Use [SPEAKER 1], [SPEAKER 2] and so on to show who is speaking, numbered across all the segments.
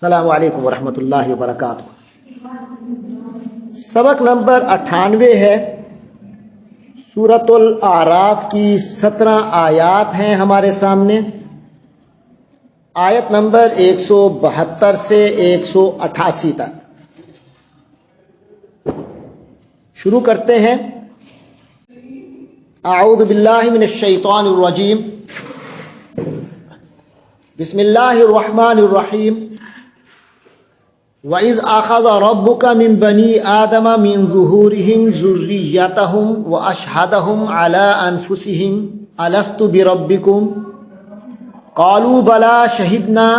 [SPEAKER 1] السلام علیکم ورحمۃ اللہ وبرکاتہ۔ سبق نمبر 98 ہے۔ سورۃ الاعراف کی 17 آیات ہیں ہمارے سامنے۔ آیت نمبر 172 سے 188 تک شروع کرتے ہیں۔ اعوذ باللہ من الشیطان الرجیم، بسم اللہ الرحمن الرحیم۔ وَإِذْ أَخَذَ رَبُّكَ مِنْ بَنِي آدَمَ مِنْ ظُهُورِهِمْ ذُرِّيَّتَهُمْ وَأَشْهَدَهُمْ عَلَىٰ أَنفُسِهِمْ أَلَسْتُ بِرَبِّكُمْ قَالُوا بَلَىٰ شَهِدْنَا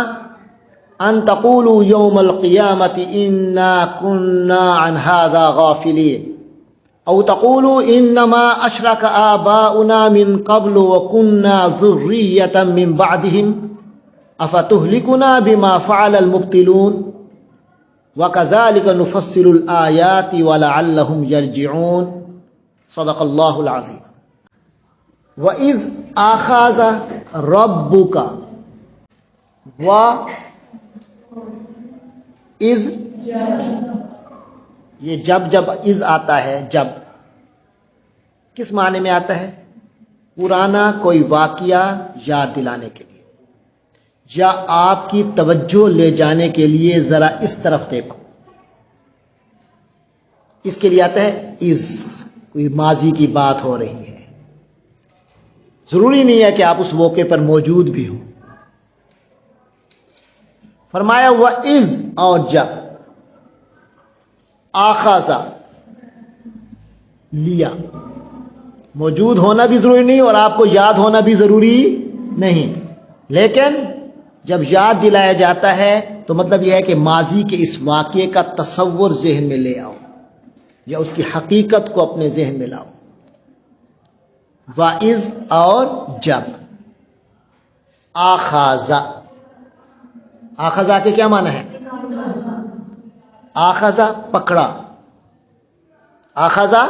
[SPEAKER 1] أَنْ تَقُولُوا يَوْمَ الْقِيَامَةِ إِنَّا كُنَّا عَنْ هَٰذَا غَافِلِينَ أَوْ تَقُولُوا إِنَّمَا أَشْرَكَ آبَاؤُنَا مِنْ قَبْلُ وَكُنَّا ذُرِّيَّةً مِنْ بَعْدِهِمْ أَفَتُهْلِكُنَا بِمَا فَعَلَ الْمُبْطِلُونَ وَكَذَلِكَ نُفَصِّلُ الْآيَاتِ وَلَعَلَّهُمْ يَرْجِعُونَ۔ صدق اللہ العظیم۔ وَإِذْ أَخَذَ رَبُّكَ، وَإِذْ، یہ جب اذ آتا ہے، جب کس معنی میں آتا ہے؟ پرانا کوئی واقعہ یاد دلانے کے لیے، یا آپ کی توجہ لے جانے کے لیے ذرا اس طرف دیکھو، اس کے لیے آتا ہے از، کوئی ماضی کی بات ہو رہی ہے، ضروری نہیں ہے کہ آپ اس موقع پر موجود بھی ہوں۔ فرمایا ہوا از، اور جب، آخذا، لیا، موجود ہونا بھی ضروری نہیں اور آپ کو یاد ہونا بھی ضروری نہیں، لیکن جب یاد دلایا جاتا ہے تو مطلب یہ ہے کہ ماضی کے اس واقعے کا تصور ذہن میں لے آؤ، یا اس کی حقیقت کو اپنے ذہن میں لاؤ۔ وَإِذْ، اور جب، آخذا، آخذا کے کیا معنی ہے؟ آخذا پکڑا، آخذا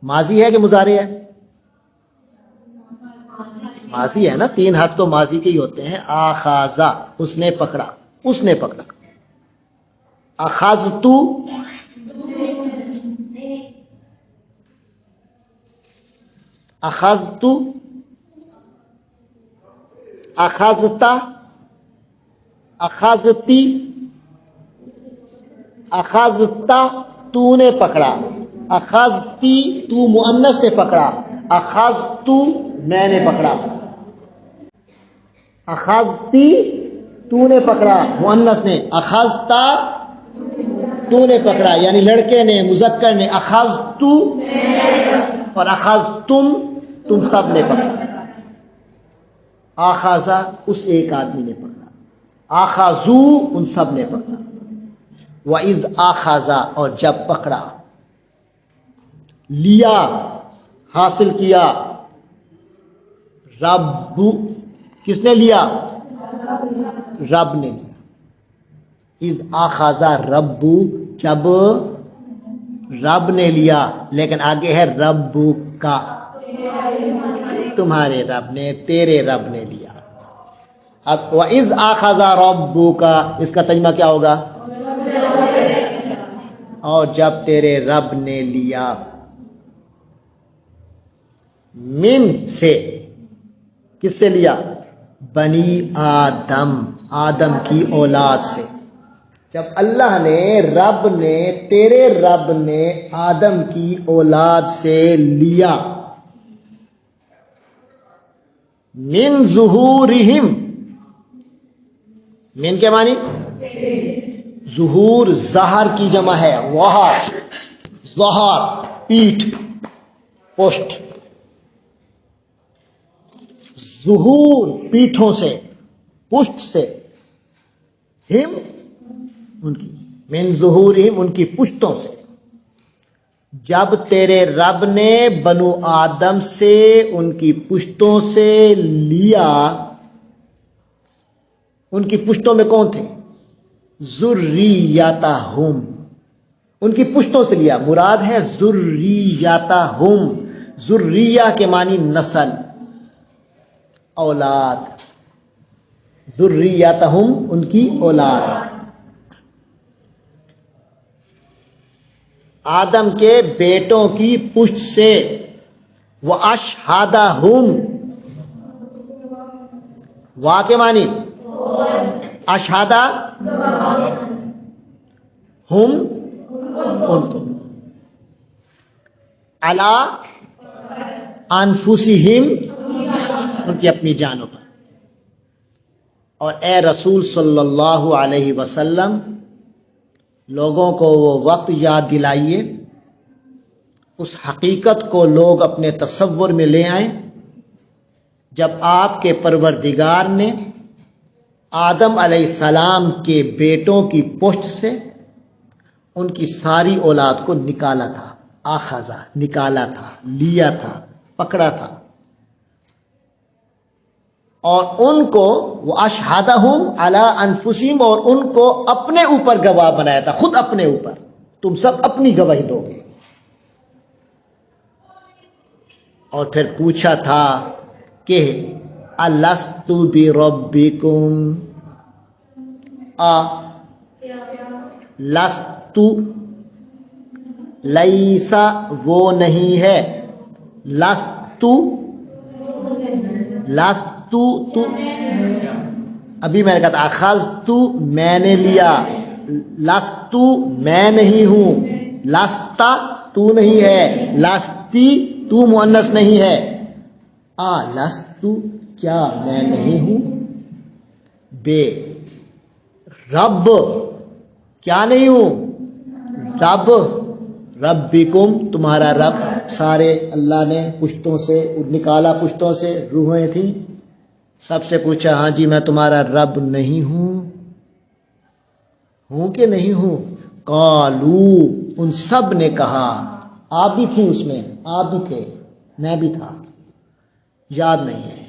[SPEAKER 1] ماضی ہے کہ مضارع ہے؟ ماضی ہے نا، 3 حرف تو ماضی کے ہی ہوتے ہیں۔ آخذا، اس نے پکڑا، اس نے پکڑا۔ اخذتو، اخذتو، اخذتا، اخذتی، اخذتا، تو نے پکڑا۔ اخذتی، تو مؤنث نے پکڑا۔ اخذتو، میں نے پکڑا۔ اخذتی، تو نے پکڑا، مؤنث نے۔ اخذتا، تو نے پکڑا، یعنی لڑکے نے، مذکر نے۔ اخذتو، اور اخذتم، تم سب نے پکڑا۔ آخذا، اس ایک آدمی نے پکڑا۔ آخذو، ان سب نے پکڑا۔ وَإِذْ آخذا، اور جب پکڑا، لیا، حاصل کیا، رب، کس نے لیا؟ رب نے لیا۔ اذ آخذ رب، جب رب نے لیا، لیکن آگے ہے رب کا، تمہارے رب نے، تیرے رب نے لیا۔ اب وَإِذْ آخذ رَبُّكَ، اس کا ترجمہ کیا ہوگا؟ اور جب تیرے رب نے لیا، من سے، کس سے لیا؟ بنی آدم، آدم کی اولاد سے۔ جب اللہ نے، رب نے، تیرے رب نے آدم کی اولاد سے لیا۔ من ظہورہم، من کے معنی؟ ظہور، ظہر کی جمع ہے، وہر، ظہر، پیٹھ، پشت۔ ظہور، پیٹھوں سے، پشت سے، ہم، ان کی، من ظہورہم، ان کی پشتوں سے۔ جب تیرے رب نے بنو آدم سے ان کی پشتوں سے لیا، ان کی پشتوں میں کون تھے؟ ذریتہم، ان کی پشتوں سے لیا، مراد ہے ذریتہم۔ ذریہ کے معنی نسل، اولاد۔ ذریتہم ان کی اولاد سے، آدم کے بیٹوں کی پشت سے، واشہدہم وا کے معنی اشہدہ ہم ان کو، علی انفسہم ان کی اپنی جانوں پر۔ اور اے رسول صلی اللہ علیہ وسلم لوگوں کو وہ وقت یاد دلائیے، اس حقیقت کو لوگ اپنے تصور میں لے آئیں جب آپ کے پروردگار نے آدم علیہ السلام کے بیٹوں کی پشت سے ان کی ساری اولاد کو نکالا تھا، آخذہ نکالا تھا، لیا تھا، پکڑا تھا، اور ان کو وہ اشہدہم علی انفسہم اور ان کو اپنے اوپر گواہ بنایا تھا، خود اپنے اوپر، تم سب اپنی گواہی دو گے۔ اور پھر پوچھا تھا کہ الست بربکم، لست لیسا وہ نہیں ہے، لست تو ابھی میں نے کہا تھا اخذت میں نے لیا، لست میں نہیں ہوں، لستا تو نہیں ہے، لستی تو مؤنث نہیں ہے، لست کیا میں نہیں ہوں، بے رب کیا نہیں ہوں، رب ربکم تمہارا رب، سارے اللہ نے پشتوں سے نکالا، پشتوں سے روحیں تھیں، سب سے پوچھا ہاں جی میں تمہارا رب نہیں ہوں کہ نہیں ہوں، قالو ان سب نے کہا، آپ بھی تھی اس میں، آپ بھی تھے، میں بھی تھا، یاد نہیں ہے،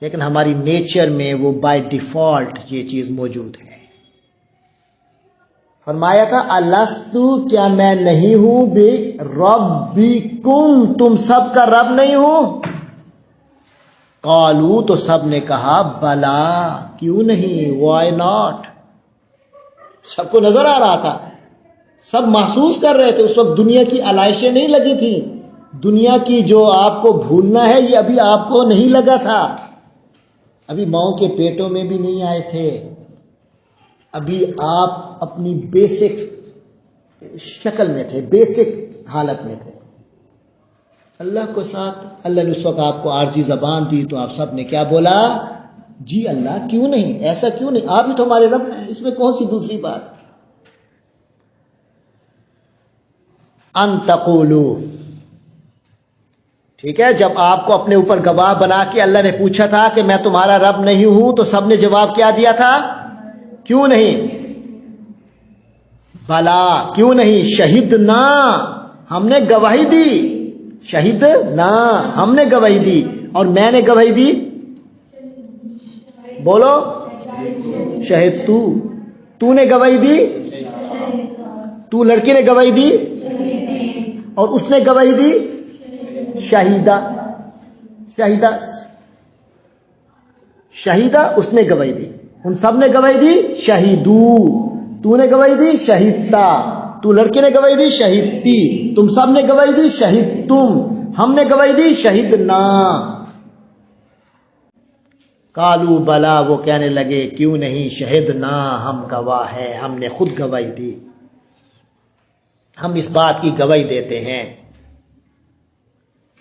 [SPEAKER 1] لیکن ہماری نیچر میں وہ بائی ڈیفالٹ یہ چیز موجود ہے۔ فرمایا تھا الست کیا میں نہیں ہوں بے ربکم تم سب کا رب نہیں ہوں، قالو تو سب نے کہا بلا کیوں نہیں، وائی ناٹ، سب کو نظر آ رہا تھا، سب محسوس کر رہے تھے، اس وقت دنیا کی علائشیں نہیں لگی تھی، دنیا کی جو آپ کو بھولنا ہے یہ ابھی آپ کو نہیں لگا تھا، ابھی ماؤں کے پیٹوں میں بھی نہیں آئے تھے، ابھی آپ اپنی بیسک شکل میں تھے، بیسک حالت میں تھے، اللہ کو ساتھ اللہ نے اس وقت آپ کو عارضی زبان دی تو آپ سب نے کیا بولا، جی اللہ کیوں نہیں، ایسا کیوں نہیں، آپ ہی تو ہمارے رب ہیں، اس میں کون سی دوسری بات۔ ان تقولوا، ٹھیک ہے، جب آپ کو اپنے اوپر گواہ بنا کے اللہ نے پوچھا تھا کہ میں تمہارا رب نہیں ہوں تو سب نے جواب کیا دیا تھا، کیوں نہیں، بلا کیوں نہیں، شہدنا ہم نے گواہی دی، شہدنا ہم نے گواہی دی، اور میں نے گواہی دی، بولو شہد تو نے گواہی دی، تو لڑکی نے گواہی دی، اور اس نے گواہی دی شہیدہ، شہیدہ شہیدہ اس نے گواہی دی، ان سب نے گواہی دی شہیدو، تو نے گواہی دی شہیدتا، تو لڑکے نے گواہی دی شہیدتی، تم سب نے گواہی دی شہیدتم، ہم نے گواہی دی شہیدنا، قالو بلا وہ کہنے لگے کیوں نہیں، شہدنا ہم گواہ ہیں، ہم نے خود گواہی دی، ہم اس بات کی گواہی دیتے ہیں۔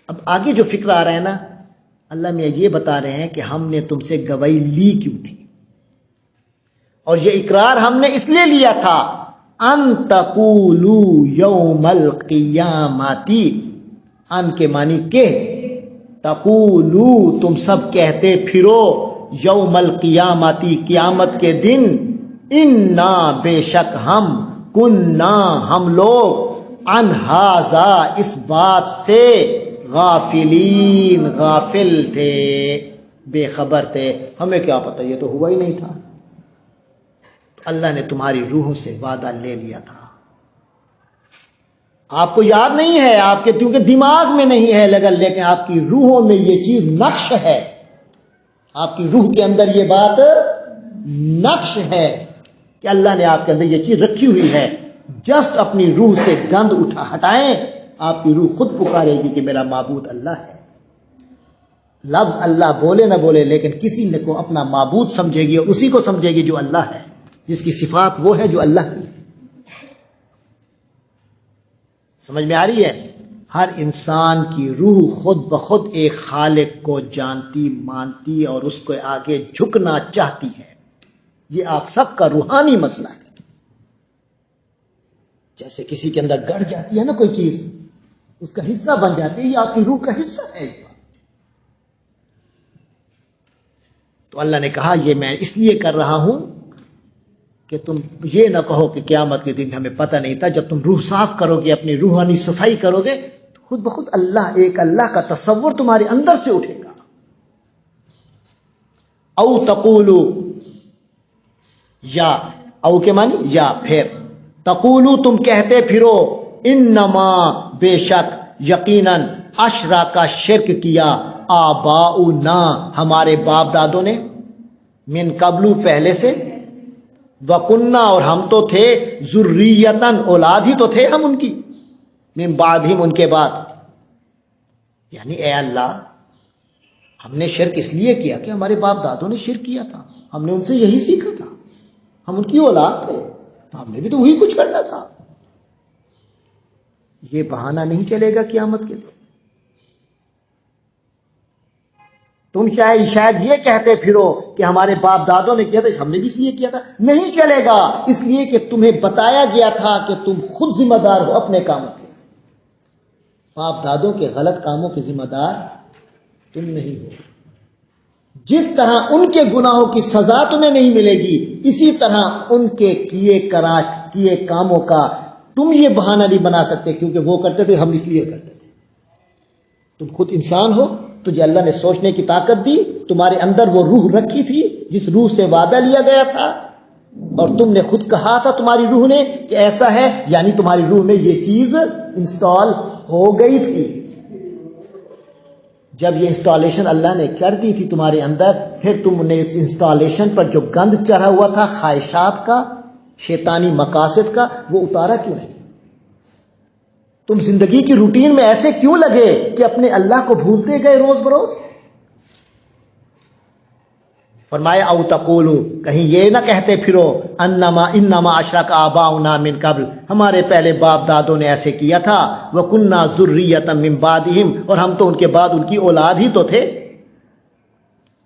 [SPEAKER 1] اب آگے جو فکر آ رہا ہے نا، اللہ میاں یہ بتا رہے ہیں کہ ہم نے تم سے گواہی لی کیوں تھی، اور یہ اقرار ہم نے اس لیے لیا تھا، ان تقولوا یوم القیامت، ان کے معنی کہ، تقولوا تم سب کہتے پھرو، یوم القیامت قیامت کے دن، انا بے شک ہم، کننا ہم لوگ، عن ھذا اس بات سے، غافلین غافل تھے، بے خبر تھے، ہمیں کیا پتہ، یہ تو ہوا ہی نہیں تھا، اللہ نے تمہاری روحوں سے وعدہ لے لیا تھا، آپ کو یاد نہیں ہے، آپ کے کیونکہ دماغ میں نہیں ہے لیکن آپ کی روحوں میں یہ چیز نقش ہے، آپ کی روح کے اندر یہ بات نقش ہے کہ اللہ نے آپ کے اندر یہ چیز رکھی ہوئی ہے. جسٹ اپنی روح سے گند ہٹائیں، آپ کی روح خود پکارے گی کہ میرا معبود اللہ ہے. لفظ اللہ بولے نہ بولے، لیکن کسی نے کو اپنا معبود سمجھے گی، اور اسی کو سمجھے گی جو اللہ ہے، جس کی صفات وہ ہے جو اللہ کی. سمجھ میں آ رہی ہے؟ ہر انسان کی روح خود بخود ایک خالق کو جانتی، مانتی اور اس کو آگے جھکنا چاہتی ہے. یہ آپ سب کا روحانی مسئلہ ہے. جیسے کسی کے اندر گڑ جاتی ہے نا کوئی چیز، اس کا حصہ بن جاتی ہے، یہ آپ کی روح کا حصہ ہے. تو اللہ نے کہا یہ میں اس لیے کر رہا ہوں کہ تم یہ نہ کہو کہ قیامت کے دن ہمیں پتہ نہیں تھا. جب تم روح صاف کرو گے، اپنی روحانی صفائی کرو گے، تو خود بخود اللہ، ایک اللہ کا تصور تمہارے اندر سے اٹھے گا. او تقولو، یا او کے معنی یا پھر، تقولو تم کہتے پھرو، انما بے شک، یقیناً، اشرکا شرک کیا، آباؤنا ہمارے باپ دادوں نے، من قبلو پہلے سے، وَكُنَّا اور ہم تو تھے، ذُرِّيَّةً اولاد ہی تو تھے ہم ان کی، من بعدہم ان کے بعد. یعنی اے اللہ، ہم نے شرک اس لیے کیا کہ ہمارے باپ دادوں نے شرک کیا تھا، ہم نے ان سے یہی سیکھا تھا، ہم ان کی اولاد تھے، تو ہم نے بھی تو وہی کچھ کرنا تھا. یہ بہانہ نہیں چلے گا قیامت کے دن. تم شاید یہ کہتے پھرو کہ ہمارے باپ دادوں نے کیا تھا، ہم نے بھی اس لیے کیا تھا. نہیں چلے گا، اس لیے کہ تمہیں بتایا گیا تھا کہ تم خود ذمہ دار ہو اپنے کاموں کے. باپ دادوں کے غلط کاموں کے ذمہ دار تم نہیں ہو. جس طرح ان کے گناہوں کی سزا تمہیں نہیں ملے گی، اسی طرح ان کے کیے کاموں کا تم یہ بہانہ نہیں بنا سکتے کیونکہ وہ کرتے تھے ہم اس لیے کرتے تھے. تم خود انسان ہو، تجھے اللہ نے سوچنے کی طاقت دی، تمہارے اندر وہ روح رکھی تھی جس روح سے وعدہ لیا گیا تھا، اور تم نے خود کہا تھا تمہاری روح نے کہ ایسا ہے، یعنی تمہاری روح میں یہ چیز انسٹال ہو گئی تھی. جب یہ انسٹالیشن اللہ نے کر دی تھی تمہارے اندر، پھر تم نے اس انسٹالیشن پر جو گند چڑھا ہوا تھا خواہشات کا، شیطانی مقاصد کا، وہ اتارا کیوں نہیں؟ تم زندگی کی روٹین میں ایسے کیوں لگے کہ اپنے اللہ کو بھولتے گئے روز بروز؟ فرمایا او تقولو، کہیں یہ نہ کہتے پھرو، انما اشرک آباؤنا من قبل، ہمارے پہلے باپ دادوں نے ایسے کیا تھا، وَكُنَّا ذُرِّيَّةً مِّن بَعْدِهِمْ اور ہم تو ان کے بعد ان کی اولاد ہی تو تھے.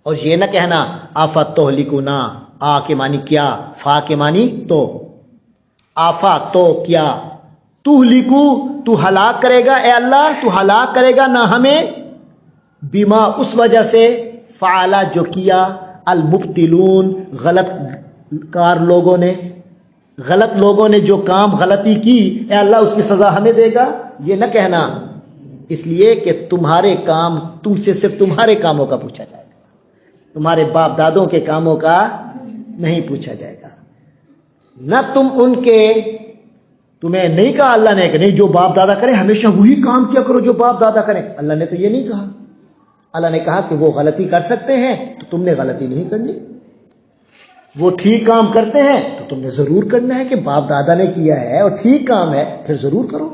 [SPEAKER 1] اور یہ نہ کہنا آفَتُہْلِكُنَا، آ کے معنی کیا، فا کے معنی تو، آفا تو کیا، تہلکو تو ہلاک کرے گا، اے اللہ تو ہلاک کرے گا نہ ہمیں، بما اس وجہ سے، فعلا جو کیا، المبتلون غلط کار لوگوں نے، غلط لوگوں نے جو کام غلطی کی، اے اللہ اس کی سزا ہمیں دے گا. یہ نہ کہنا، اس لیے کہ تمہارے کام، تم سے صرف تمہارے کاموں کا پوچھا جائے گا، تمہارے باپ دادوں کے کاموں کا نہیں پوچھا جائے گا. نہ تم ان کے، تمہیں نہیں کہا اللہ نے کہ نہیں جو باپ دادا کرے ہمیشہ وہی کام کیا کرو جو باپ دادا کریں. اللہ نے تو یہ نہیں کہا. اللہ نے کہا کہ وہ غلطی کر سکتے ہیں تو تم نے غلطی نہیں کرنی، وہ ٹھیک کام کرتے ہیں تو تم نے ضرور کرنا ہے کہ باپ دادا نے کیا ہے اور ٹھیک کام ہے پھر ضرور کرو.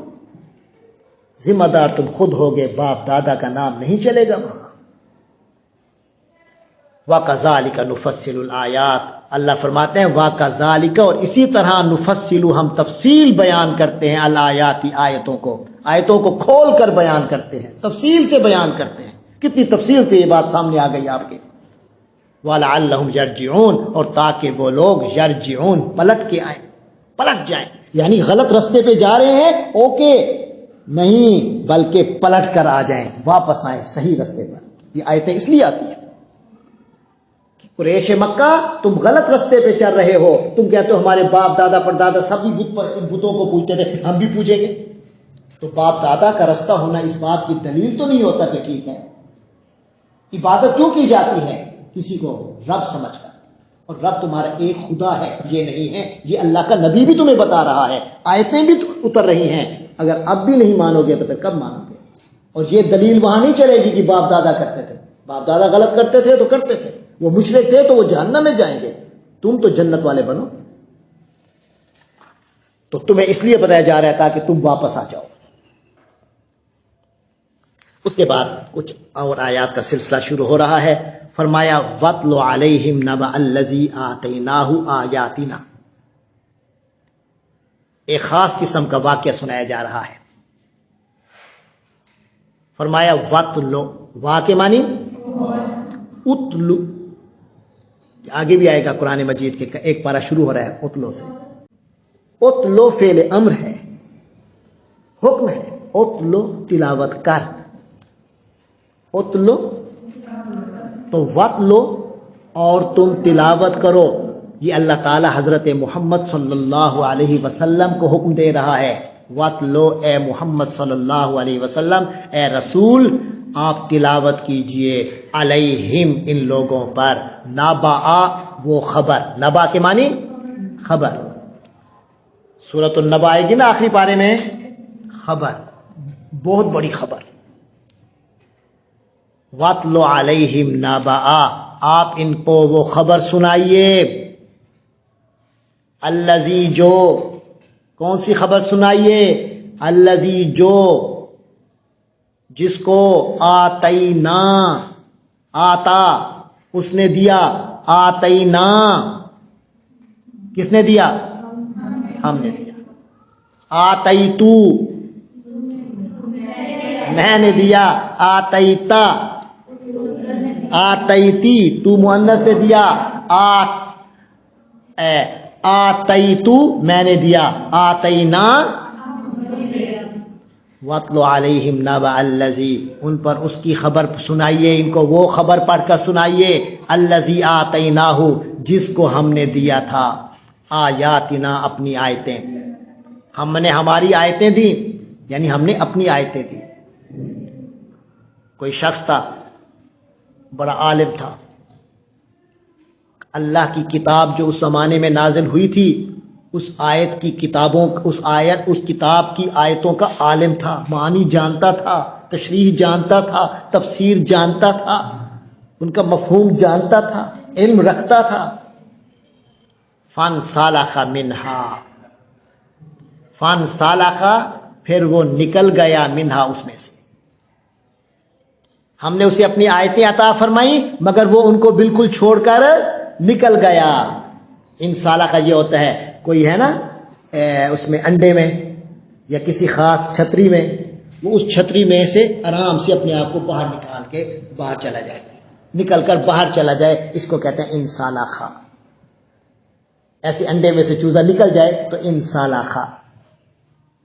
[SPEAKER 1] ذمہ دار تم خود ہوگے، باپ دادا کا نام نہیں چلے گا وہاں. وَكَذَلِكَ نُفَصِّلُ الْآيَاتِ، اللہ فرماتے ہیں وَكَذَلِكَ اور اسی طرح نُفَصِّلُ ہم تفصیل بیان کرتے ہیں، الآیاتی آیتوں کو کھول کر بیان کرتے ہیں، تفصیل سے بیان کرتے ہیں. کتنی تفصیل سے یہ بات سامنے آ گئی آپ کے. وَلَعَلَّهُمْ يَرْجِعُونَ اور تاکہ وہ لوگ یرجعون پلٹ کے آئیں، پلٹ جائیں. یعنی غلط رستے پہ جا رہے ہیں، اوکے نہیں، بلکہ پلٹ کر آ جائیں، واپس آئیں صحیح رستے پر. یہ آیتیں اس لیے آتی ہیں قریش مکہ، تم غلط رستے پہ چل رہے ہو، تم کہتے ہو ہمارے باپ دادا پردادا سب بھی بتوں کو پوجتے تھے، ہم بھی پوجیں گے. تو باپ دادا کا رستہ ہونا اس بات کی دلیل تو نہیں ہوتا کہ ٹھیک ہے. عبادت کیوں کی جاتی ہے؟ کسی کو رب سمجھ کر، اور رب تمہارا ایک خدا ہے، یہ نہیں ہے. یہ اللہ کا نبی بھی تمہیں بتا رہا ہے، آیتیں بھی اتر رہی ہیں. اگر اب بھی نہیں مانو گے تو پھر کب مانو گے؟ اور یہ دلیل وہاں نہیں چلے گی کہ باپ دادا کرتے تھے. باپ دادا غلط کرتے تھے تو کرتے تھے، وہ مشرک تھے تو وہ جہنم میں جائیں گے، تم تو جنت والے بنو. تو تمہیں اس لیے بتایا جا رہا تھا کہ تم واپس آ جاؤ. اس کے بعد کچھ اور آیات کا سلسلہ شروع ہو رہا ہے. فرمایا وَاتْلُ عَلَيْهِمْ نَبَأَ الَّذِي آتَيْنَاهُ آيَاتِنَا. ایک خاص قسم کا واقعہ سنایا جا رہا ہے. فرمایا وَاتْلُ، واقع مانی اتلو، آگے بھی آئے گا قرآن مجید کے ایک پارہ شروع ہو رہا ہے اتلو سے. اتلو فعل امر ہے، حکم ہے. اتلو تلاوت کر، اتلو تو واتلو اور تم تلاوت کرو. یہ اللہ تعالی حضرت محمد صلی اللہ علیہ وسلم کو حکم دے رہا ہے. واتلو، اے محمد صلی اللہ علیہ وسلم، اے رسول آپ تلاوت کیجئے. علیہم، ان لوگوں پر. نبا، وہ خبر. نبا کے معنی خبر. سورۃ النبا آئے گی نا آخری پارے میں، خبر، بہت بڑی خبر. وَاتْلُ عَلَيْهِمْ نَبَأَ، آپ ان کو وہ خبر سنائیے. الذی، جو، کون سی خبر سنائیے؟ الذی، جو، جس کو آتینا، آتا اس نے دیا. آتینا، کس نے دیا؟ ہم نے دیا. آتیتو، میں نے دیا. آتیتا، آتیتی، تو مؤنث نے دیا. آتیتو، میں نے دیا. آتینا. وَاتْلُ عَلَيْهِمْ نَبَأَ الَّذِي، ان پر اس کی خبر سنائیے، ان کو وہ خبر پڑھ کر سنائیے. الَّذِي آتَيْنَاهُ، جس کو ہم نے دیا تھا. آیاتنا، اپنی آیتیں. ہم نے ہماری آیتیں دی، یعنی ہم نے اپنی آیتیں دی. کوئی شخص تھا، بڑا عالم تھا. اللہ کی کتاب جو اس زمانے میں نازل ہوئی تھی، اس آیت کی کتابوں، اس کتاب کی آیتوں کا عالم تھا. معنی جانتا تھا، تشریح جانتا تھا، تفسیر جانتا تھا، ان کا مفہوم جانتا تھا، علم رکھتا تھا. فَانْسَلَخَ مِنْهَا، فَانْسَلَخَ، پھر وہ نکل گیا. منہا، اس میں سے. ہم نے اسے اپنی آیتیں عطا فرمائی مگر وہ ان کو بالکل چھوڑ کر نکل گیا. انسالہ کا یہ ہوتا ہے، کوئی ہے نا اس میں انڈے میں یا کسی خاص چھتری میں، وہ اس چھتری میں سے آرام سے اپنے آپ کو باہر نکال کے باہر چلا جائے، نکل کر باہر چلا جائے، اس کو کہتے ہیں انسالہ. ایسے انڈے میں سے چوزا نکل جائے تو انسالہ،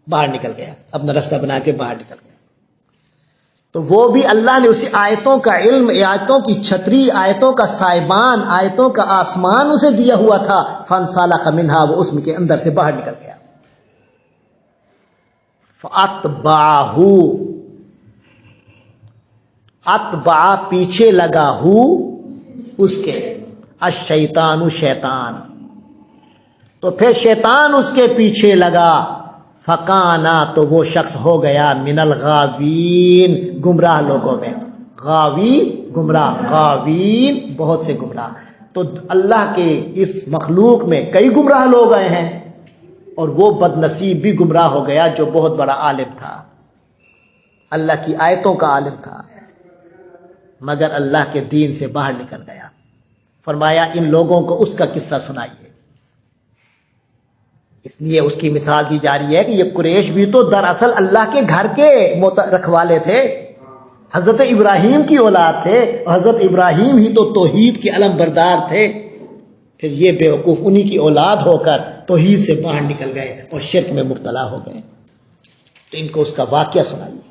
[SPEAKER 1] باہر نکل گیا، اپنا راستہ بنا کے باہر نکل گیا. تو وہ بھی اللہ نے اسے آیتوں کا علم، آیتوں کی چھتری، آیتوں کا سائبان، آیتوں کا آسمان اسے دیا ہوا تھا. فانسلخ منہا، وہ اس میں کے اندر سے باہر نکل گیا. فاتبعہ، اتبع پیچھے لگا، ہو اس کے، الشیطان شیطان، تو پھر شیطان اس کے پیچھے لگا. فکانا، تو وہ شخص ہو گیا من الغاوین، گمراہ لوگوں میں. غاوی، گمراہ، غاوین بہت سے گمراہ. تو اللہ کے اس مخلوق میں کئی گمراہ لوگ آئے ہیں، اور وہ بد نصیب بھی گمراہ ہو گیا جو بہت بڑا عالم تھا، اللہ کی آیتوں کا عالم تھا، مگر اللہ کے دین سے باہر نکل گیا. فرمایا ان لوگوں کو اس کا قصہ سنائیے. اس لیے اس کی مثال دی جا رہی ہے کہ یہ قریش بھی تو دراصل اللہ کے گھر کے رکھوالے تھے، حضرت ابراہیم کی اولاد تھے، اور حضرت ابراہیم ہی تو توحید کے علم بردار تھے. پھر یہ بیوقوف انہی کی اولاد ہو کر توحید سے باہر نکل گئے اور شرک میں مبتلا ہو گئے. تو ان کو اس کا واقعہ سنائیے.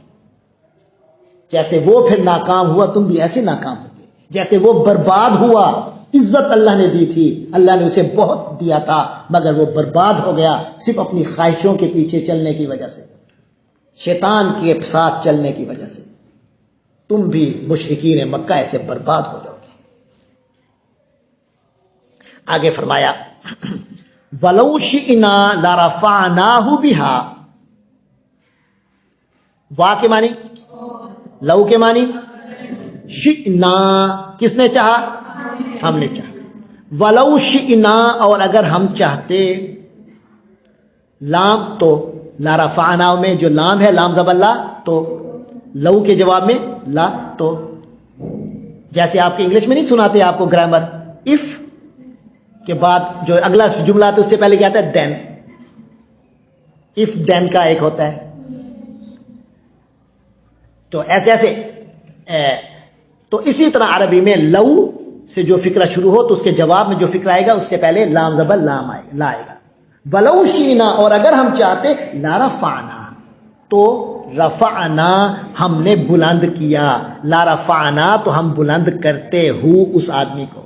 [SPEAKER 1] جیسے وہ پھر ناکام ہوا، تم بھی ایسے ناکام ہو گئے. جیسے وہ برباد ہوا، عزت اللہ نے دی تھی، اللہ نے اسے بہت دیا تھا، مگر وہ برباد ہو گیا صرف اپنی خواہشوں کے پیچھے چلنے کی وجہ سے، شیطان کے ساتھ چلنے کی وجہ سے. تم بھی مشرکین مکہ ایسے برباد ہو جاؤ گے. آگے فرمایا وَلَوْ شِئْنَا لَرَفَعْنَاهُ بِهَا. وا کے معنی لو کے معنی، شئنا کس نے چاہا، ہم نے چاہا. ولو شئنا، اور اگر ہم چاہتے. لام تو لا رفعنا میں جو لام ہے، لام زبر لا، تو لو کے جواب میں لا. تو جیسے آپ کے انگلش میں نہیں سناتے آپ کو گرامر، اف کے بعد جو اگلا جملہ آتا ہے اس سے پہلے کیا آتا ہے؟ دین. اف دین کا ایک ہوتا ہے. تو ایسے تو اسی طرح عربی میں لو سے جو فکرہ شروع ہو تو اس کے جواب میں جو فکر آئے گا اس سے پہلے لام زبر لام لا آئے گا. ولو شئنا، اور اگر ہم چاہتے. لا رفعنا، تو رفعنا ہم نے بلند کیا. لا رفعنا تو ہم بلند کرتے ہو اس آدمی کو.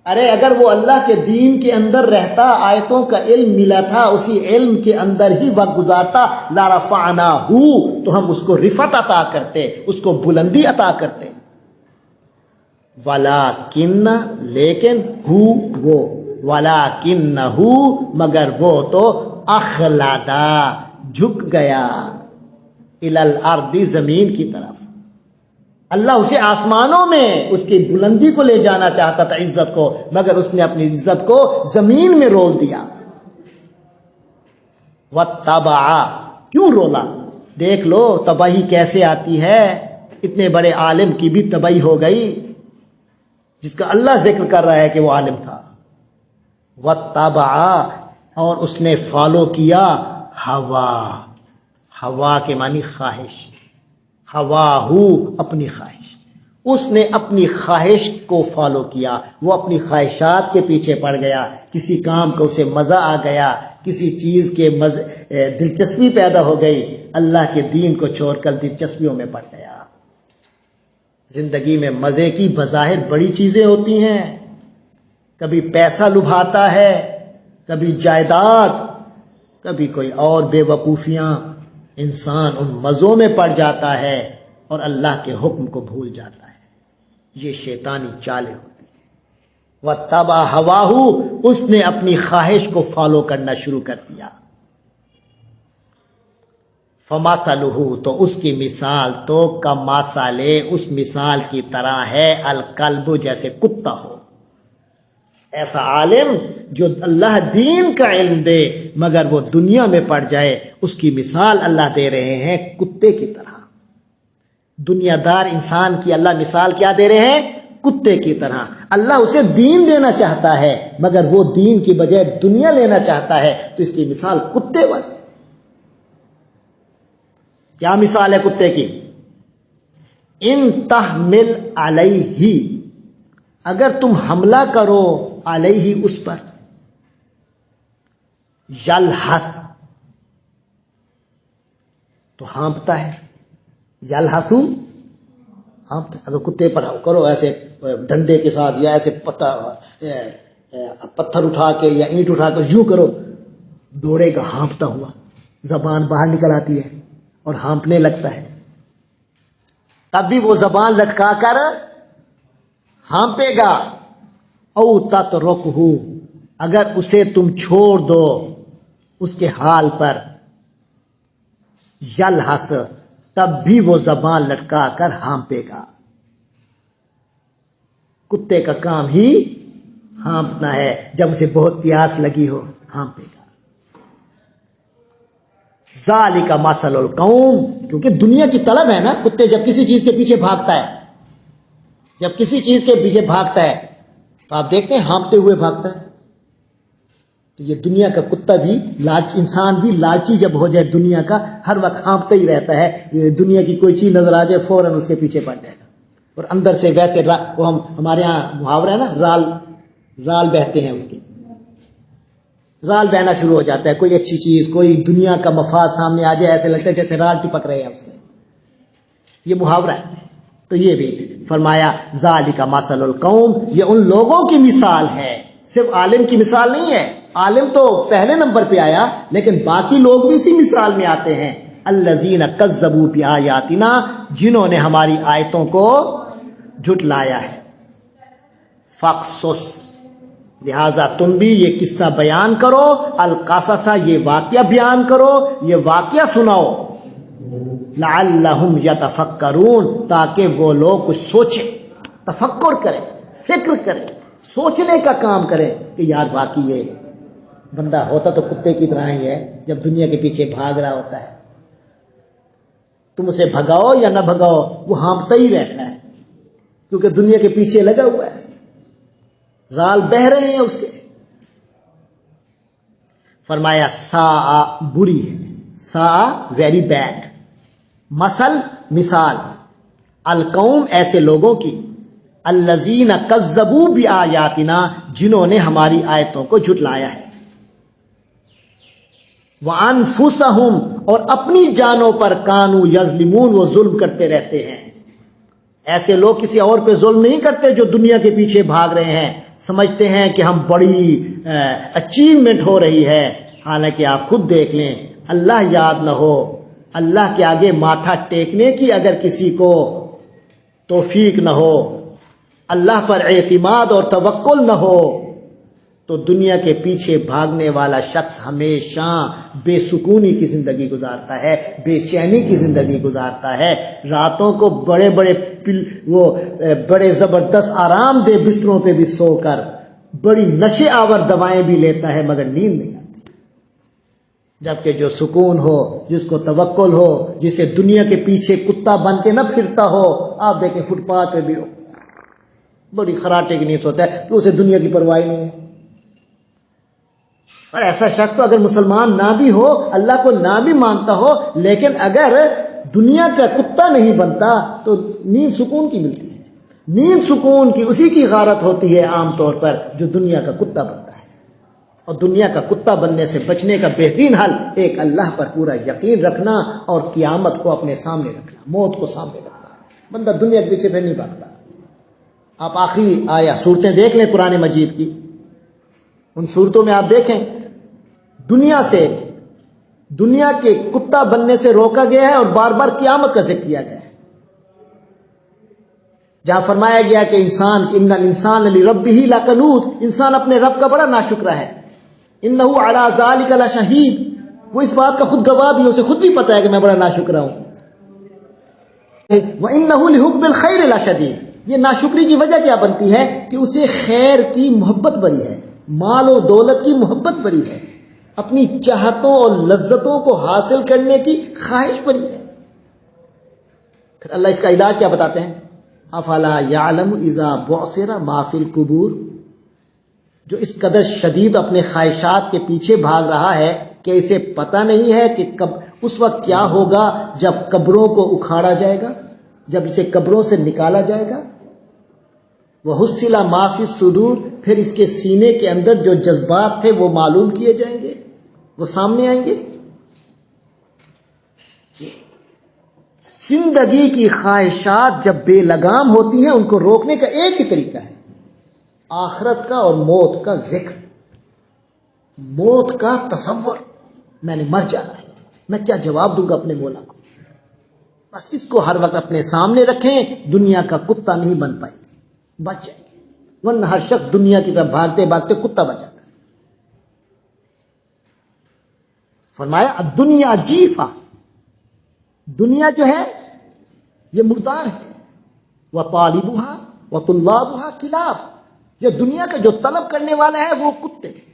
[SPEAKER 1] ارے اگر وہ اللہ کے دین کے اندر رہتا، آیتوں کا علم ملا تھا، اسی علم کے اندر ہی وقت گزارتا، لا رفعنا ہو تو ہم اس کو رفعت عطا کرتے، اس کو بلندی عطا کرتے. ولیکن، لیکن، ہو وہ، ولیکنہ مگر وہ تو اخلدا جھک گیا، الی الارض زمین کی طرف. اللہ اسے آسمانوں میں اس کی بلندی کو لے جانا چاہتا تھا، عزت کو، مگر اس نے اپنی عزت کو زمین میں رول دیا. واتبع، کیوں رولا؟ دیکھ لو تباہی کیسے آتی ہے. اتنے بڑے عالم کی بھی تباہی ہو گئی جس کا اللہ ذکر کر رہا ہے کہ وہ عالم تھا. واتبع، اور اس نے فالو کیا ہوا. ہوا کے معنی خواہش. ہواہو، اپنی خواہش. اس نے اپنی خواہش کو فالو کیا، وہ اپنی خواہشات کے پیچھے پڑ گیا. کسی کام کو اسے مزہ آ گیا، کسی چیز کے دلچسپی پیدا ہو گئی، اللہ کے دین کو چھوڑ کر دلچسپیوں میں پڑ گیا. زندگی میں مزے کی بظاہر بڑی چیزیں ہوتی ہیں، کبھی پیسہ لبھاتا ہے، کبھی جائیداد، کبھی کوئی اور بے وقوفیاں. انسان ان مزوں میں پڑ جاتا ہے اور اللہ کے حکم کو بھول جاتا ہے. یہ شیطانی چالیں ہوتی ہیں. واتبع ہواہ، اس نے اپنی خواہش کو فالو کرنا شروع کر دیا. فمثلہ، تو اس کی مثال تو کمثل، اس مثال کی طرح ہے الکلب، جیسے کتا ہو. ایسا عالم جو اللہ دین کا علم دے مگر وہ دنیا میں پڑ جائے، اس کی مثال اللہ دے رہے ہیں کتے کی طرح. دنیا دار انسان کی اللہ مثال کیا دے رہے ہیں؟ کتے کی طرح. اللہ اسے دین دینا چاہتا ہے مگر وہ دین کی بجائے دنیا لینا چاہتا ہے، تو اس کی مثال کتے والی. کیا مثال ہے کتے کی؟ ان تحمل علیہ، اگر تم حملہ کرو علیہ اس پر، یلحث تو ہانپتا ہے. یلحث ہانپتا. اگر کتے پر کرو ایسے ڈنڈے کے ساتھ یا ایسے پتھر اٹھا کے یا اینٹ اٹھا کے یوں کرو، دوڑے گا ہانپتا ہوا، زبان باہر نکل آتی ہے اور ہانپنے لگتا ہے. تب بھی وہ زبان لٹکا کر ہانپے گا. او تترکہ، اگر اسے تم چھوڑ دو اس کے حال پر، یلحث تب بھی وہ زبان لٹکا کر ہانپے گا. کتے کا کام ہی ہانپنا ہے، جب اسے بہت پیاس لگی ہو ہانپے گا. ذالک مثل القوم، کیونکہ دنیا کی طلب ہے نا. کتے جب کسی چیز کے پیچھے بھاگتا ہے، جب کسی چیز کے پیچھے بھاگتا ہے تو آپ دیکھتے ہیں ہانپتے ہوئے بھاگتا ہے. تو یہ دنیا کا کتا بھی انسان بھی لالچی جب ہو جائے دنیا کا، ہر وقت ہانپتا ہی رہتا ہے. دنیا کی کوئی چیز نظر آ جائے فوراً اس کے پیچھے پڑ جائے گا. اور اندر سے ویسے وہ ہمارے یہاں محاورہ ہے نا، رال بہتے ہیں، اس کے رال بہنا شروع ہو جاتا ہے. کوئی اچھی چیز، کوئی دنیا کا مفاد سامنے آ جائے، ایسے لگتا ہے جیسے رال ٹپک رہے ہیں اس کے. یہ محاورہ ہے. تو یہ بھی فرمایا ذالک مثل القوم، یہ ان لوگوں کی مثال ہے. صرف عالم کی مثال نہیں ہے، عالم تو پہلے نمبر پہ آیا، لیکن باقی لوگ بھی اسی مثال میں آتے ہیں. الذین کذبوا بآیاتنا، جنہوں نے ہماری آیتوں کو جھٹلایا ہے. فاقصص، لہذا تم بھی یہ قصہ بیان کرو. القصص، یہ واقعہ بیان کرو، یہ واقعہ سناؤ. لعلہم یتفکرون، تاکہ وہ لوگ کچھ سوچیں، تفکر کریں، فکر کریں، سوچنے کا کام کریں کہ یار واقعی یہ بندہ ہوتا تو کتے کی طرح ہی ہے جب دنیا کے پیچھے بھاگ رہا ہوتا ہے. تم اسے بھگاؤ یا نہ بھگاؤ وہ ہانپتا ہی رہتا ہے کیونکہ دنیا کے پیچھے لگا ہوا ہے، رال بہہ رہے ہیں اس کے. فرمایا سا بری ہے، سا ویری بیڈ، مثال القوم ایسے لوگوں کی، الذین کذبوا بآیاتنا جنہوں نے ہماری آیتوں کو جھٹلایا ہے، وَأَنفُسَهُمْ اور اپنی جانوں پر کانوا یظلمون وہ ظلم کرتے رہتے ہیں. ایسے لوگ کسی اور پہ ظلم نہیں کرتے جو دنیا کے پیچھے بھاگ رہے ہیں، سمجھتے ہیں کہ ہم بڑی اچیومنٹ ہو رہی ہے، حالانکہ آپ خود دیکھ لیں اللہ یاد نہ ہو، اللہ کے آگے ماتھا ٹیکنے کی اگر کسی کو توفیق نہ ہو، اللہ پر اعتماد اور توکل نہ ہو، تو دنیا کے پیچھے بھاگنے والا شخص ہمیشہ بے سکونی کی زندگی گزارتا ہے، بے چینی کی زندگی گزارتا ہے، راتوں کو بڑے زبردست آرام دہ بستروں پہ بھی سو کر بڑی نشے آور دوائیں بھی لیتا ہے مگر نیند نہیں آتی. جبکہ جو سکون ہو، جس کو توکل ہو، جسے دنیا کے پیچھے کتا بن کے نہ پھرتا ہو، آپ دیکھیں فٹ پاتھ پہ بھی ہو بڑی خراٹے کی نیند سوتا ہے کہ اسے دنیا کی پرواہ نہیں ہے. اور ایسا شخص تو اگر مسلمان نہ بھی ہو، اللہ کو نہ بھی مانتا ہو، لیکن اگر دنیا کا کتا نہیں بنتا تو نیند سکون کی ملتی ہے. نیند سکون کی اسی کی غارت ہوتی ہے عام طور پر جو دنیا کا کتا بنتا ہے. اور دنیا کا کتا بننے سے بچنے کا بہترین حل ایک اللہ پر پورا یقین رکھنا اور قیامت کو اپنے سامنے رکھنا، موت کو سامنے رکھنا. بندہ دنیا کے پیچھے پھر نہیں بھاگتا. آپ آخری صورتیں دیکھ لیں قرآن مجید کی، ان صورتوں میں آپ دیکھیں دنیا کے کتا بننے سے روکا گیا ہے اور بار بار قیامت کا ذکر کیا گیا ہے. جہاں فرمایا گیا کہ ان الانسان لربہ لکنود، انسان اپنے رب کا بڑا ناشکرا ہے. انہ علی ذلک لشہید، وہ اس بات کا خود گواہ بھی ہے، اسے خود بھی پتا ہے کہ میں بڑا ناشکرا ہوں. وانہ لحب الخیر لشدید، یہ ناشکری کی وجہ کیا بنتی ہے کہ اسے خیر کی محبت بڑی ہے، مال و دولت کی محبت بڑی ہے، اپنی چاہتوں اور لذتوں کو حاصل کرنے کی خواہش بڑی ہے. پھر اللہ اس کا علاج کیا بتاتے ہیں؟ افلا یعلم اذا بعثر ما فی القبور، جو اس قدر شدید اپنے خواہشات کے پیچھے بھاگ رہا ہے کہ اسے پتہ نہیں ہے کہ اس وقت کیا ہوگا جب قبروں کو اکھاڑا جائے گا، جب اسے قبروں سے نکالا جائے گا. وحصل ما فی الصدور، پھر اس کے سینے کے اندر جو جذبات تھے وہ معلوم کیے جائیں گے، وہ سامنے آئیں گے. زندگی کی خواہشات جب بے لگام ہوتی ہیں ان کو روکنے کا ایک ہی طریقہ ہے، آخرت کا اور موت کا ذکر، موت کا تصور. میں نے مر جانا ہے، میں کیا جواب دوں گا اپنے مولا کو. بس اس کو ہر وقت اپنے سامنے رکھیں، دنیا کا کتا نہیں بن پائے گی، بچ جائیں گے. ورنہ ہر شخص دنیا کی طرف بھاگتے بھاگتے کتا بن جاتا ہے. فرمایا الدنیا جیفا، دنیا جو ہے یہ مردار ہے. وطالبها وطلابها کلاب، یہ دنیا کا جو طلب کرنے والا ہے وہ کتے ہیں.